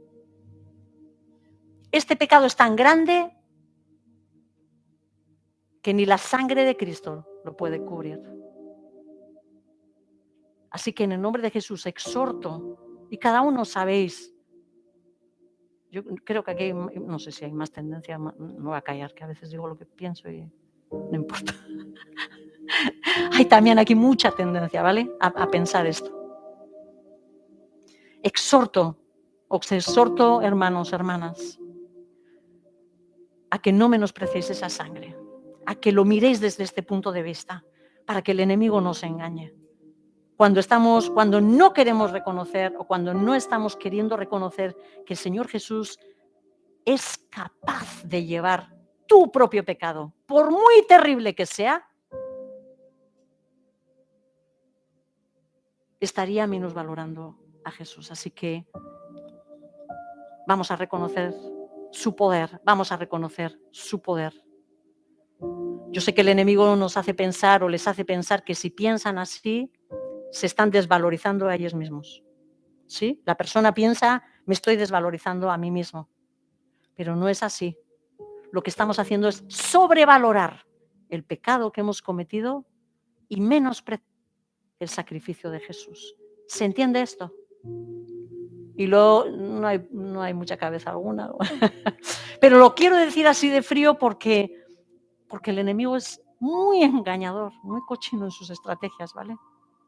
Este pecado es tan grande que ni la sangre de Cristo lo puede cubrir. Así que en el nombre de Jesús exhorto, y cada uno sabéis, yo creo que aquí, no sé si hay más tendencia, me voy a callar, que a veces digo lo que pienso y no importa. Hay también aquí mucha tendencia, ¿vale? A pensar esto. Os exhorto, hermanos, hermanas, a que no menospreciéis esa sangre, a que lo miréis desde este punto de vista, para que el enemigo no se engañe. Cuando no queremos reconocer o cuando no estamos queriendo reconocer que el Señor Jesús es capaz de llevar tu propio pecado, por muy terrible que sea, estaría minusvalorando a Jesús. Así que vamos a reconocer su poder, vamos a reconocer su poder. Yo sé que el enemigo nos hace pensar o les hace pensar que si piensan así, se están desvalorizando a ellos mismos. ¿Sí? La persona piensa, me estoy desvalorizando a mí mismo. Pero no es así. Lo que estamos haciendo es sobrevalorar el pecado que hemos cometido y menospreciar el sacrificio de Jesús. ¿Se entiende esto? Y luego no hay mucha cabeza alguna. Pero lo quiero decir así de frío porque el enemigo es muy engañador, muy cochino en sus estrategias, ¿vale?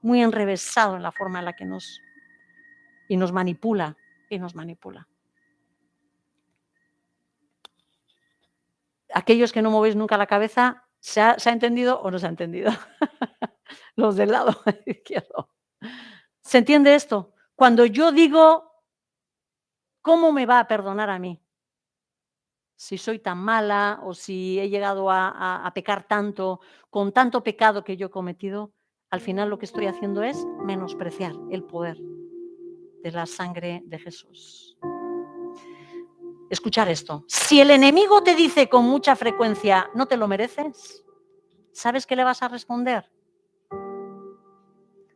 Muy enrevesado en la forma en la que nos manipula. Aquellos que no movéis nunca la cabeza, ¿se ha entendido o no se ha entendido? Los del lado izquierdo. ¿Se entiende esto? Cuando yo digo, ¿cómo me va a perdonar a mí? Si soy tan mala o si he llegado a pecar tanto, con tanto pecado que yo he cometido, al final lo que estoy haciendo es menospreciar el poder de la sangre de Jesús. Escuchar esto. Si el enemigo te dice con mucha frecuencia, no te lo mereces, ¿sabes qué le vas a responder?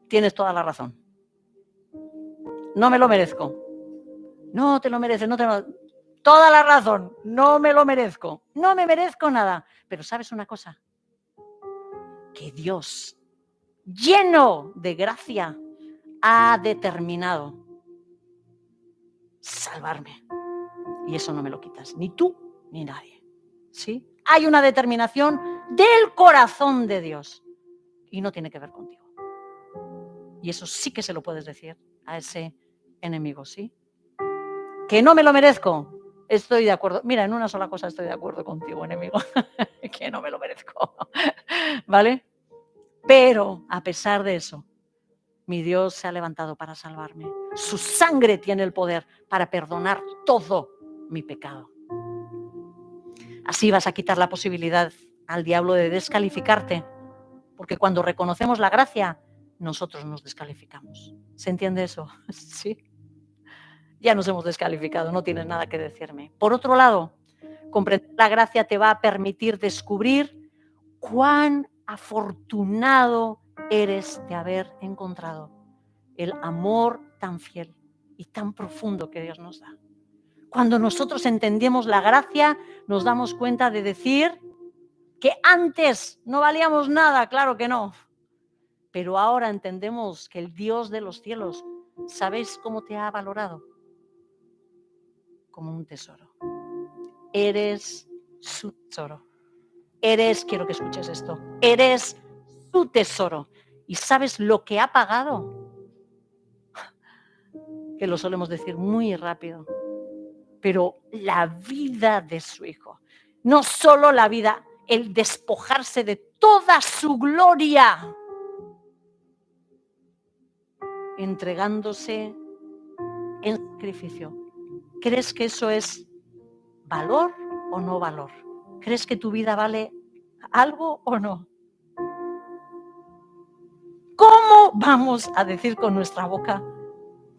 Tienes toda la razón. No me lo merezco. No te lo mereces, no te lo... Toda la razón, no me lo merezco. No me merezco nada. Pero ¿sabes una cosa? Que Dios, lleno de gracia, ha determinado salvarme. Y eso no me lo quitas, ni tú ni nadie. ¿Sí? Hay una determinación del corazón de Dios y no tiene que ver contigo. Y eso sí que se lo puedes decir a ese enemigo, ¿sí? Que no me lo merezco. Estoy de acuerdo. Mira, en una sola cosa estoy de acuerdo contigo, enemigo. Que no me lo merezco. ¿Vale? Pero a pesar de eso, mi Dios se ha levantado para salvarme. Su sangre tiene el poder para perdonar todo mi pecado. Así vas a quitar la posibilidad al diablo de descalificarte, porque cuando reconocemos la gracia, nosotros nos descalificamos. ¿Se entiende eso? Sí. Ya nos hemos descalificado, no tienes nada que decirme. Por otro lado, comprender la gracia te va a permitir descubrir cuán afortunado eres de haber encontrado el amor tan fiel y tan profundo que Dios nos da. Cuando nosotros entendemos la gracia, nos damos cuenta de decir que antes no valíamos nada, claro que no. Pero ahora entendemos que el Dios de los cielos, ¿sabéis cómo te ha valorado? Como un tesoro. Eres su tesoro. Quiero que escuches esto, eres su tesoro. ¿Y sabes lo que ha pagado? Que lo solemos decir muy rápido. pero la vida de su Hijo. No solo la vida, el despojarse de toda su gloria, entregándose en sacrificio. ¿Crees que eso es valor o no valor? ¿Crees que tu vida vale algo o no? ¿Cómo vamos a decir con nuestra boca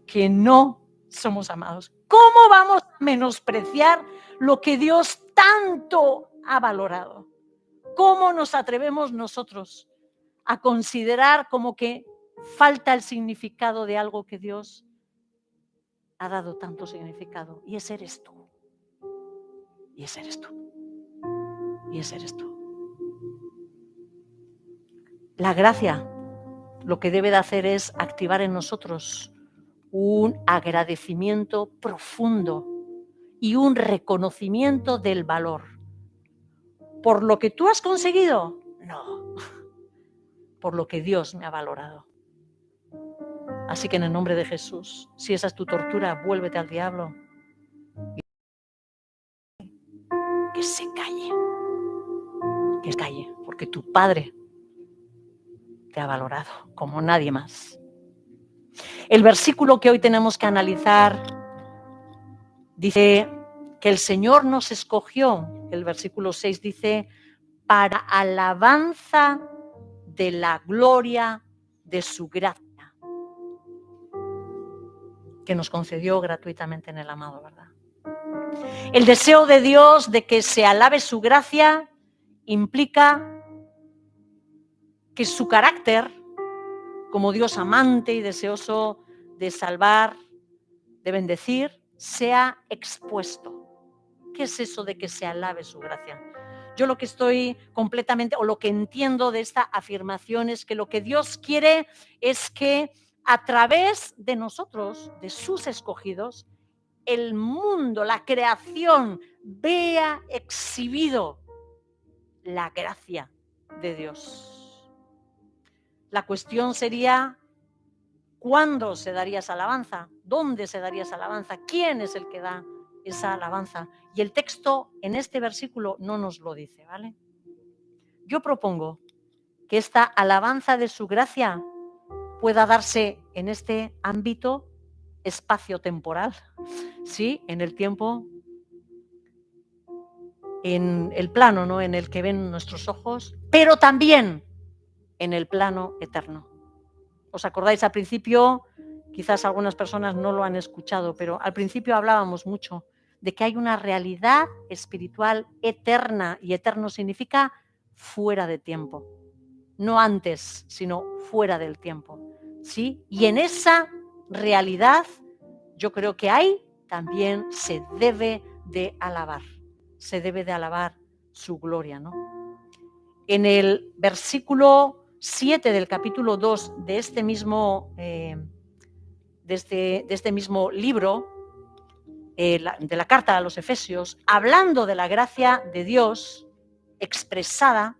que no somos amados? ¿Cómo vamos a menospreciar lo que Dios tanto ha valorado? ¿Cómo nos atrevemos nosotros a considerar como que falta el significado de algo que Dios ha dado tanto significado? Y ese eres tú. Y ese eres tú. Y ese eres tú. La gracia lo que debe de hacer es activar en nosotros un agradecimiento profundo y un reconocimiento del valor. ¿Por lo que tú has conseguido? No. Por lo que Dios me ha valorado. Así que en el nombre de Jesús, si esa es tu tortura, vuélvete al diablo. Que se calle. Que se calle, porque tu Padre te ha valorado como nadie más. El versículo que hoy tenemos que analizar dice que el Señor nos escogió. El versículo 6 dice, para alabanza de la gloria de su gracia, que nos concedió gratuitamente en el amado, ¿verdad? El deseo de Dios de que se alabe su gracia implica que su carácter, como Dios amante y deseoso de salvar, de bendecir, sea expuesto. ¿Qué es eso de que se alabe su gracia? Yo lo que estoy completamente, o lo que entiendo de esta afirmación es que lo que Dios quiere es que a través de nosotros, de sus escogidos, el mundo, la creación, vea exhibido la gracia de Dios. La cuestión sería, ¿cuándo se daría esa alabanza? ¿Dónde se daría esa alabanza? ¿Quién es el que da esa alabanza? Y el texto en este versículo no nos lo dice, ¿vale? Yo propongo que esta alabanza de su gracia pueda darse en este ámbito espacio-temporal, ¿sí? En el tiempo, en el plano, ¿no? En el que ven nuestros ojos, pero también en el plano eterno. ¿Os acordáis al principio? Quizás algunas personas no lo han escuchado, pero al principio hablábamos mucho de que hay una realidad espiritual eterna, y eterno significa fuera de tiempo. No antes, sino fuera del tiempo, ¿sí? Y en esa realidad yo creo que ahí también se debe de alabar su gloria, ¿no? En el versículo 7 del capítulo 2 de este mismo, mismo libro, de la carta a los Efesios, hablando de la gracia de Dios expresada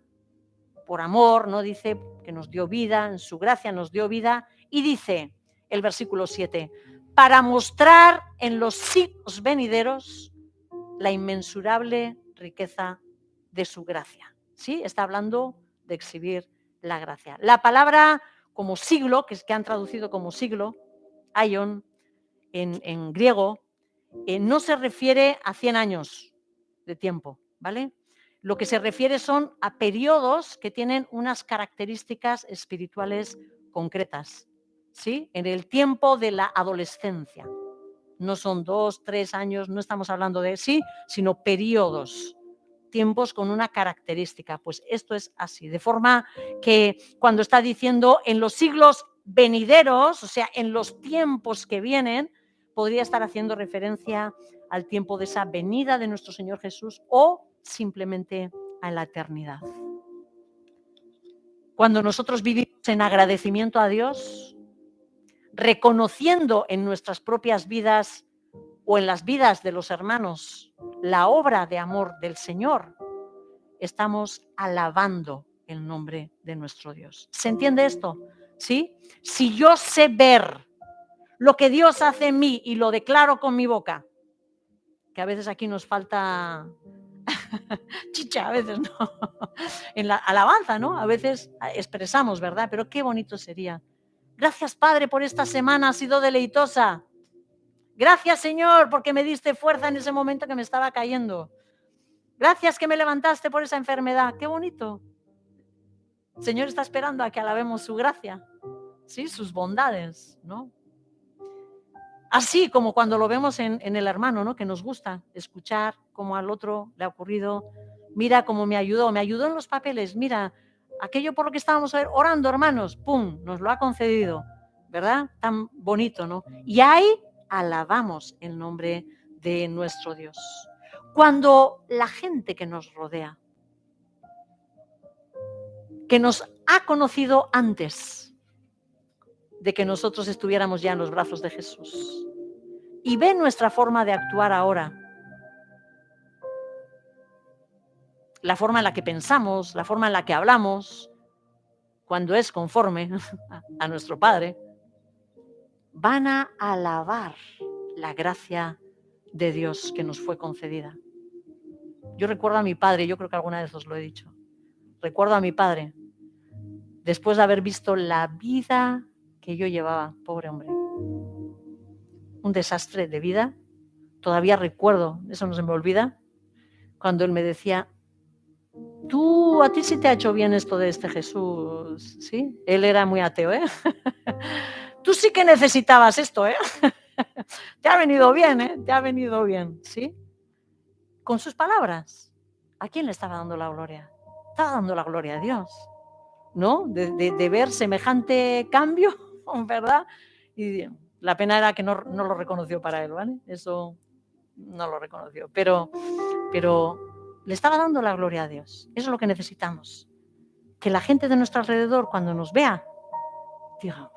por amor, ¿no? Dice que nos dio vida, en su gracia nos dio vida, y dice el versículo 7, para mostrar en los siglos venideros la inmensurable riqueza de su gracia. ¿Sí? Está hablando de exhibir la gracia. La palabra como siglo, que han traducido como siglo, aion, en griego, no se refiere a 100 años de tiempo, ¿vale? Lo que se refiere son a periodos que tienen unas características espirituales concretas, ¿sí? En el tiempo de la adolescencia. No son 2, 3 años, no estamos hablando de sí, sino periodos, tiempos con una característica. Pues esto es así, de forma que cuando está diciendo en los siglos venideros, o sea, en los tiempos que vienen, podría estar haciendo referencia al tiempo de esa venida de nuestro Señor Jesús o simplemente a la eternidad. Cuando nosotros vivimos en agradecimiento a Dios, reconociendo en nuestras propias vidas o en las vidas de los hermanos la obra de amor del Señor, estamos alabando el nombre de nuestro Dios. ¿Se entiende esto? ¿Sí? Si yo sé ver lo que Dios hace en mí y lo declaro con mi boca, que a veces aquí nos falta chicha, a veces, ¿no? En la alabanza, ¿no? A veces expresamos, ¿verdad? Pero qué bonito sería. Gracias, Padre, por esta semana, ha sido deleitosa. Gracias, Señor, porque me diste fuerza en ese momento que me estaba cayendo. Gracias que me levantaste por esa enfermedad. Qué bonito. El Señor está esperando a que alabemos su gracia, ¿sí? Sus bondades, ¿no? Así como cuando lo vemos en el hermano, ¿no? Que nos gusta escuchar cómo al otro le ha ocurrido. Mira cómo me ayudó en los papeles. Mira, aquello por lo que estábamos orando, hermanos, ¡pum! Nos lo ha concedido, ¿verdad? Tan bonito, ¿no? Y ahí alabamos el nombre de nuestro Dios. Cuando la gente que nos rodea, que nos ha conocido antes de que nosotros estuviéramos ya en los brazos de Jesús, y ve nuestra forma de actuar ahora, la forma en la que pensamos, la forma en la que hablamos, cuando es conforme a nuestro Padre, van a alabar la gracia de Dios que nos fue concedida. Yo recuerdo a mi padre, yo creo que alguna vez os lo he dicho, recuerdo a mi padre, después de haber visto la vida que yo llevaba, pobre hombre, un desastre de vida. Todavía recuerdo, eso no se me olvida, cuando él me decía, a ti sí te ha hecho bien esto de este Jesús, ¿sí? Él era muy ateo, ¿eh? Tú sí que necesitabas esto, ¿eh? Te ha venido bien, ¿eh? Te ha venido bien, ¿sí? Con sus palabras. ¿A quién le estaba dando la gloria? Estaba dando la gloria a Dios, ¿no? De ver semejante cambio, ¿verdad? Y la pena era que no lo reconoció para él, ¿vale? Eso no lo reconoció, pero le estaba dando la gloria a Dios. Eso es lo que necesitamos. Que la gente de nuestro alrededor, cuando nos vea, diga,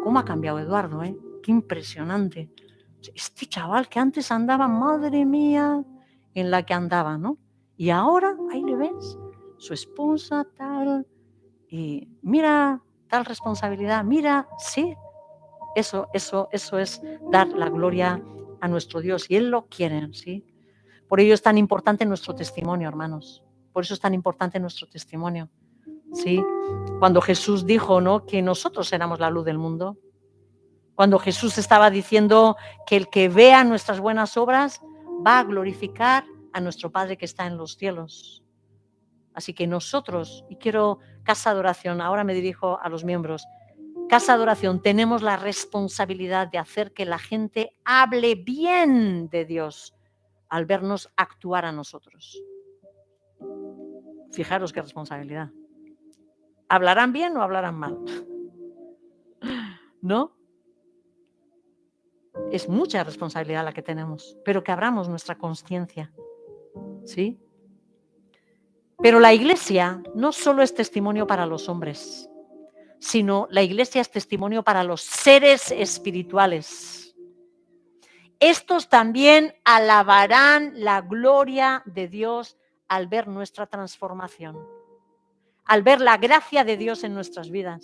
¿cómo ha cambiado Eduardo? Qué impresionante. Este chaval que antes andaba, madre mía, en la que andaba, ¿no? Y ahora, ahí le ves, su esposa, tal, y mira, tal responsabilidad, mira, sí, eso es dar la gloria a nuestro Dios, y Él lo quiere, ¿sí? Por ello es tan importante nuestro testimonio, hermanos. Por eso es tan importante nuestro testimonio, ¿sí? Cuando Jesús dijo, ¿no?, que nosotros éramos la luz del mundo. Cuando Jesús estaba diciendo que el que vea nuestras buenas obras va a glorificar a nuestro Padre que está en los cielos. Así que nosotros, y quiero Casa de Oración, ahora me dirijo a los miembros, Casa de Oración, tenemos la responsabilidad de hacer que la gente hable bien de Dios al vernos actuar a nosotros. Fijaros qué responsabilidad. ¿Hablarán bien o hablarán mal? ¿No? Es mucha responsabilidad la que tenemos, pero que abramos nuestra conciencia, ¿sí? Pero la Iglesia no solo es testimonio para los hombres, sino la Iglesia es testimonio para los seres espirituales. Estos también alabarán la gloria de Dios al ver nuestra transformación, al ver la gracia de Dios en nuestras vidas.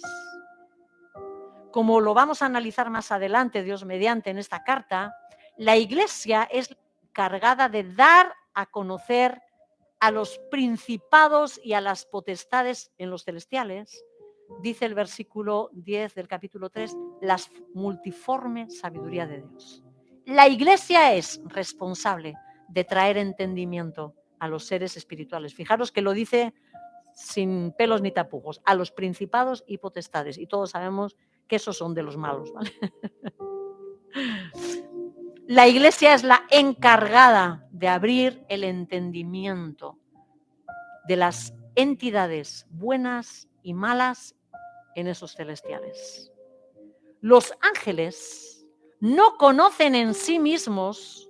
Como lo vamos a analizar más adelante, Dios mediante, en esta carta, la Iglesia es encargada de dar a conocer a los principados y a las potestades en los celestiales, dice el versículo 10 del capítulo 3, la multiforme sabiduría de Dios. La Iglesia es responsable de traer entendimiento a los seres espirituales. Fijaros que lo dice sin pelos ni tapujos, a los principados y potestades. Y todos sabemos que esos son de los malos, ¿vale? La Iglesia es la encargada de abrir el entendimiento de las entidades buenas y malas en esos celestiales. Los ángeles no conocen en sí mismos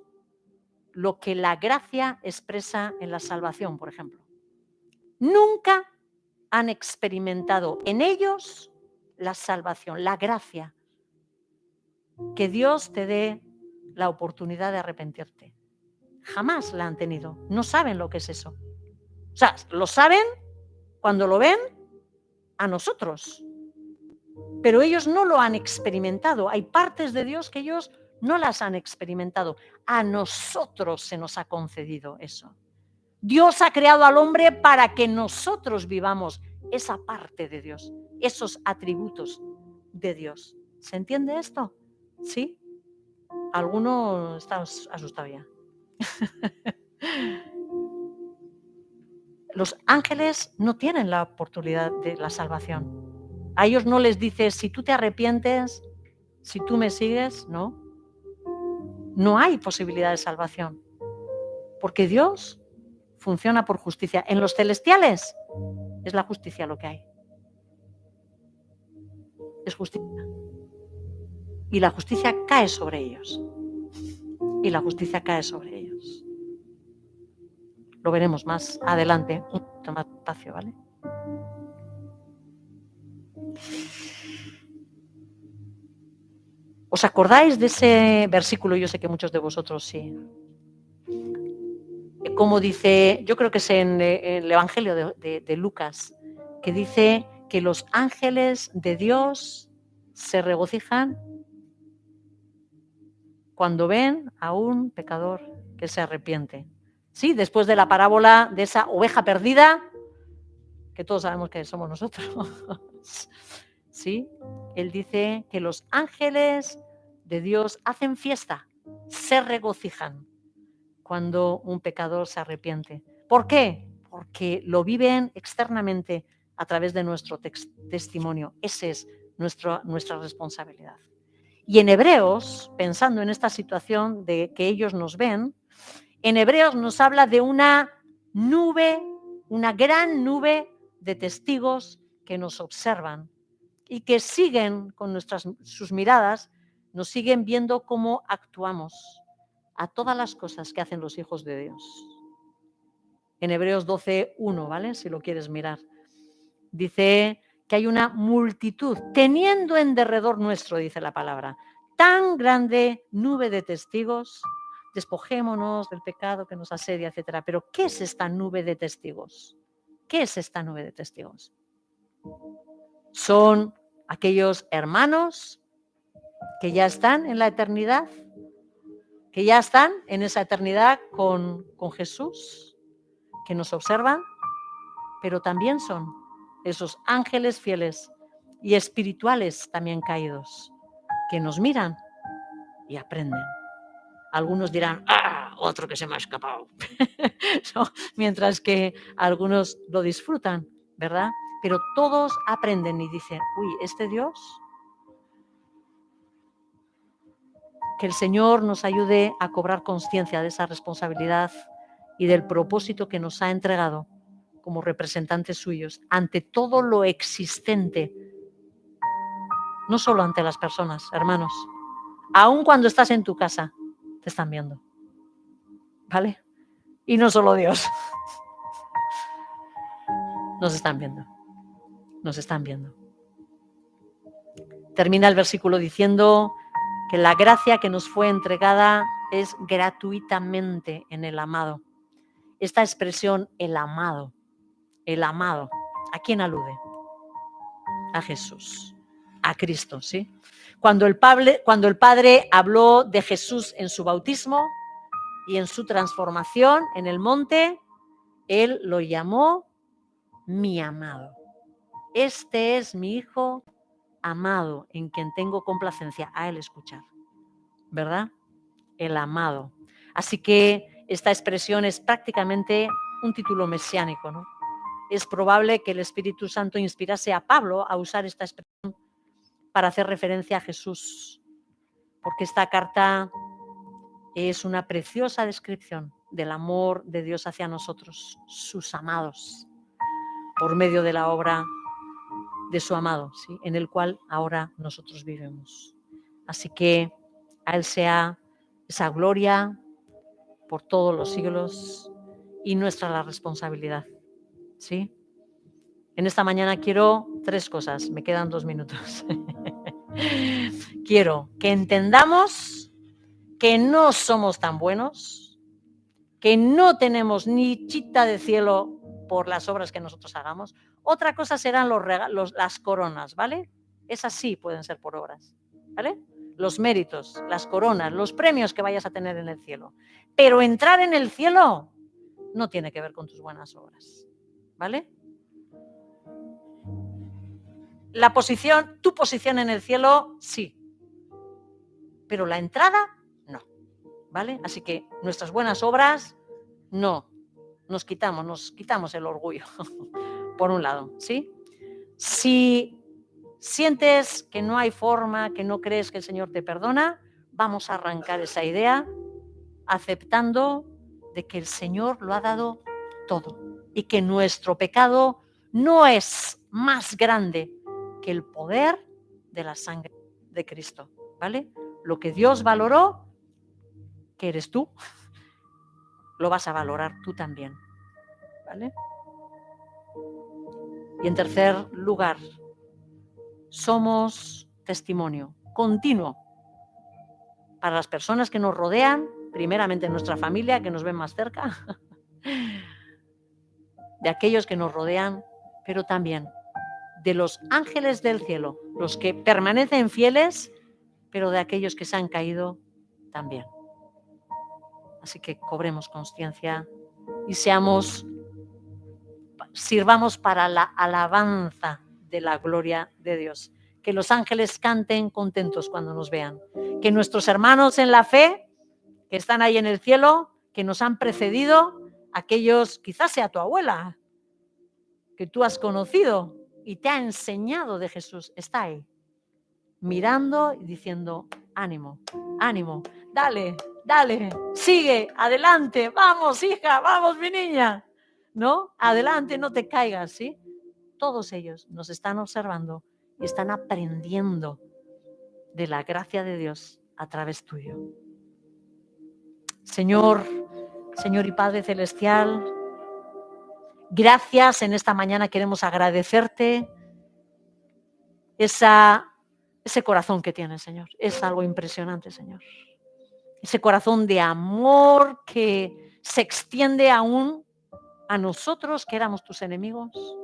lo que la gracia expresa en la salvación, por ejemplo. Nunca han experimentado en ellos la salvación, la gracia, que Dios te dé la oportunidad de arrepentirte. Jamás la han tenido, no saben lo que es eso. O sea, lo saben cuando lo ven a nosotros, pero ellos no lo han experimentado. Hay partes de Dios que ellos no las han experimentado. A nosotros se nos ha concedido eso. Dios ha creado al hombre para que nosotros vivamos esa parte de Dios, esos atributos de Dios. ¿Se entiende esto? ¿Sí? ¿Alguno está asustado ya? Los ángeles no tienen la oportunidad de la salvación. A ellos no les dice, si tú te arrepientes, si tú me sigues, no. No hay posibilidad de salvación. Porque Dios funciona por justicia. En los celestiales es la justicia lo que hay. Es justicia. Y la justicia cae sobre ellos. Y la justicia cae sobre ellos. Lo veremos más adelante, un poquito más despacio, ¿vale? ¿Os acordáis de ese versículo? Yo sé que muchos de vosotros sí. Como dice, yo creo que es en el Evangelio de Lucas, que dice que los ángeles de Dios se regocijan cuando ven a un pecador que se arrepiente. Sí, después de la parábola de esa oveja perdida, que todos sabemos que somos nosotros. Sí, él dice que los ángeles de Dios hacen fiesta, se regocijan cuando un pecador se arrepiente. ¿Por qué? Porque lo viven externamente a través de nuestro testimonio. Esa es nuestra responsabilidad. Y en Hebreos, pensando en esta situación de que ellos nos ven, en Hebreos nos habla de una nube, una gran nube de testigos que nos observan y que siguen con sus miradas, nos siguen viendo cómo actuamos a todas las cosas que hacen los hijos de Dios. En Hebreos 12:1, ¿vale? Si lo quieres mirar. Dice que hay una multitud, teniendo en derredor nuestro, dice la palabra, tan grande nube de testigos, despojémonos del pecado que nos asedia, etcétera. Pero, ¿qué es esta nube de testigos? ¿Qué es esta nube de testigos? Son aquellos hermanos que ya están en la eternidad, que ya están en esa eternidad con Jesús, que nos observan, pero también son esos ángeles fieles y espirituales también caídos, que nos miran y aprenden. Algunos dirán, ¡ah! Otro que se me ha escapado. No, mientras que algunos lo disfrutan, ¿verdad? Pero todos aprenden y dicen, uy, este Dios, que el Señor nos ayude a cobrar conciencia de esa responsabilidad y del propósito que nos ha entregado como representantes suyos ante todo lo existente, no solo ante las personas, hermanos. Aun cuando estás en tu casa, te están viendo, ¿vale? Y no solo Dios. Nos están viendo. Nos están viendo. Termina el versículo diciendo que la gracia que nos fue entregada es gratuitamente en el amado. Esta expresión, el amado, ¿a quién alude? A Jesús, a Cristo, ¿sí? Cuando el Padre habló de Jesús en su bautismo y en su transformación en el monte, Él lo llamó mi amado. Este es mi Hijo amado, en quien tengo complacencia, a Él escuchar, ¿verdad? El amado. Así que esta expresión es prácticamente un título mesiánico, ¿no? Es probable que el Espíritu Santo inspirase a Pablo a usar esta expresión para hacer referencia a Jesús, porque esta carta es una preciosa descripción del amor de Dios hacia nosotros, sus amados, por medio de la obra de su amado, ¿sí? En el cual ahora nosotros vivimos. Así que a Él sea esa gloria por todos los siglos y nuestra la responsabilidad, ¿sí? En esta mañana quiero 3 cosas, me quedan 2 minutos. Quiero que entendamos que no somos tan buenos, que no tenemos ni chita de cielo por las obras que nosotros hagamos. Otra cosa serán las coronas, ¿vale? Esas sí pueden ser por obras, ¿vale? los méritos, las coronas, los premios que vayas a tener en el cielo. Pero entrar en el cielo no tiene que ver con tus buenas obras, ¿vale? Tu posición en el cielo, sí, pero la entrada, no, ¿vale? Así que nuestras buenas obras, no, nos quitamos el orgullo, por un lado, ¿sí? Si sientes que no hay forma, que no crees que el Señor te perdona, vamos a arrancar esa idea aceptando de que el Señor lo ha dado todo y que nuestro pecado no es más grande que el poder de la sangre de Cristo, ¿vale? Lo que Dios valoró, que eres tú, lo vas a valorar tú también, ¿vale? Y en tercer lugar, somos testimonio continuo para las personas que nos rodean, primeramente nuestra familia, que nos ven más cerca, de aquellos que nos rodean, pero también de los ángeles del cielo, los que permanecen fieles, pero de aquellos que se han caído también. Así que cobremos conciencia y sirvamos para la alabanza de la gloria de Dios. Que los ángeles canten contentos cuando nos vean. Que nuestros hermanos en la fe, que están ahí en el cielo, que nos han precedido, aquellos, quizás sea tu abuela, que tú has conocido y te ha enseñado de Jesús, está ahí, mirando y diciendo, ánimo, ánimo, dale, sigue, adelante, vamos, hija, vamos, mi niña, ¿no? Adelante, no te caigas, ¿sí? Todos ellos nos están observando y están aprendiendo de la gracia de Dios a través tuyo. Señor y Padre Celestial, gracias. En esta mañana queremos agradecerte ese corazón que tienes, Señor. Es algo impresionante, Señor. Ese corazón de amor que se extiende aún a nosotros que éramos tus enemigos.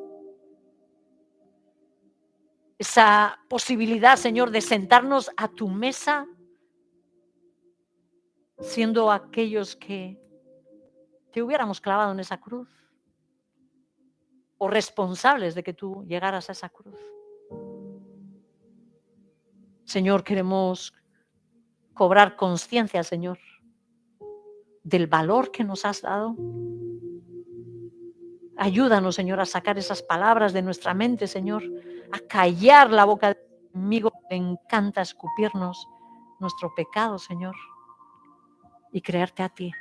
Esa posibilidad, Señor, de sentarnos a tu mesa siendo aquellos que te hubiéramos clavado en esa cruz o responsables de que tú llegaras a esa cruz. Señor, queremos cobrar conciencia, Señor, del valor que nos has dado. Ayúdanos, Señor, a sacar esas palabras de nuestra mente, Señor, a callar la boca del enemigo que le encanta escupirnos nuestro pecado, Señor, y creerte a ti,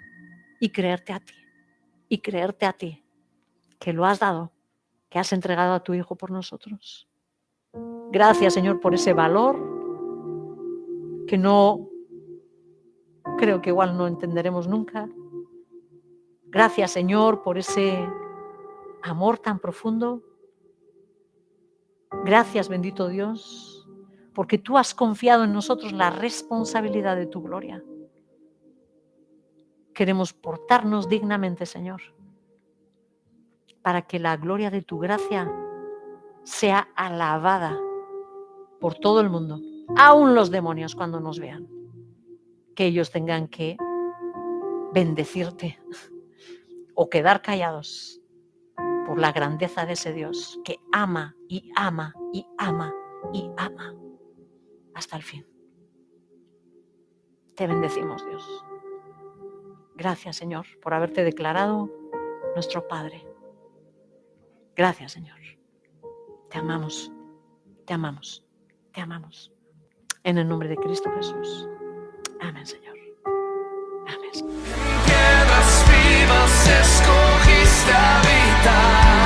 y creerte a ti, y creerte a ti, que lo has dado, que has entregado a tu Hijo por nosotros. Gracias, Señor, por ese valor que no, creo que igual no entenderemos nunca. Gracias, Señor, por ese amor tan profundo. Gracias, bendito Dios, porque tú has confiado en nosotros la responsabilidad de tu gloria. Queremos portarnos dignamente, Señor, para que la gloria de tu gracia sea alabada por todo el mundo, aún los demonios cuando nos vean, que ellos tengan que bendecirte o quedar callados por la grandeza de ese Dios que ama y ama y ama y ama hasta el fin. Te bendecimos, Dios. Gracias, Señor, por haberte declarado nuestro Padre. Gracias, Señor. Te amamos, te amamos, te amamos. En el nombre de Cristo Jesús. Amén, Señor. Amén. En tierras vivas escogiste habitar.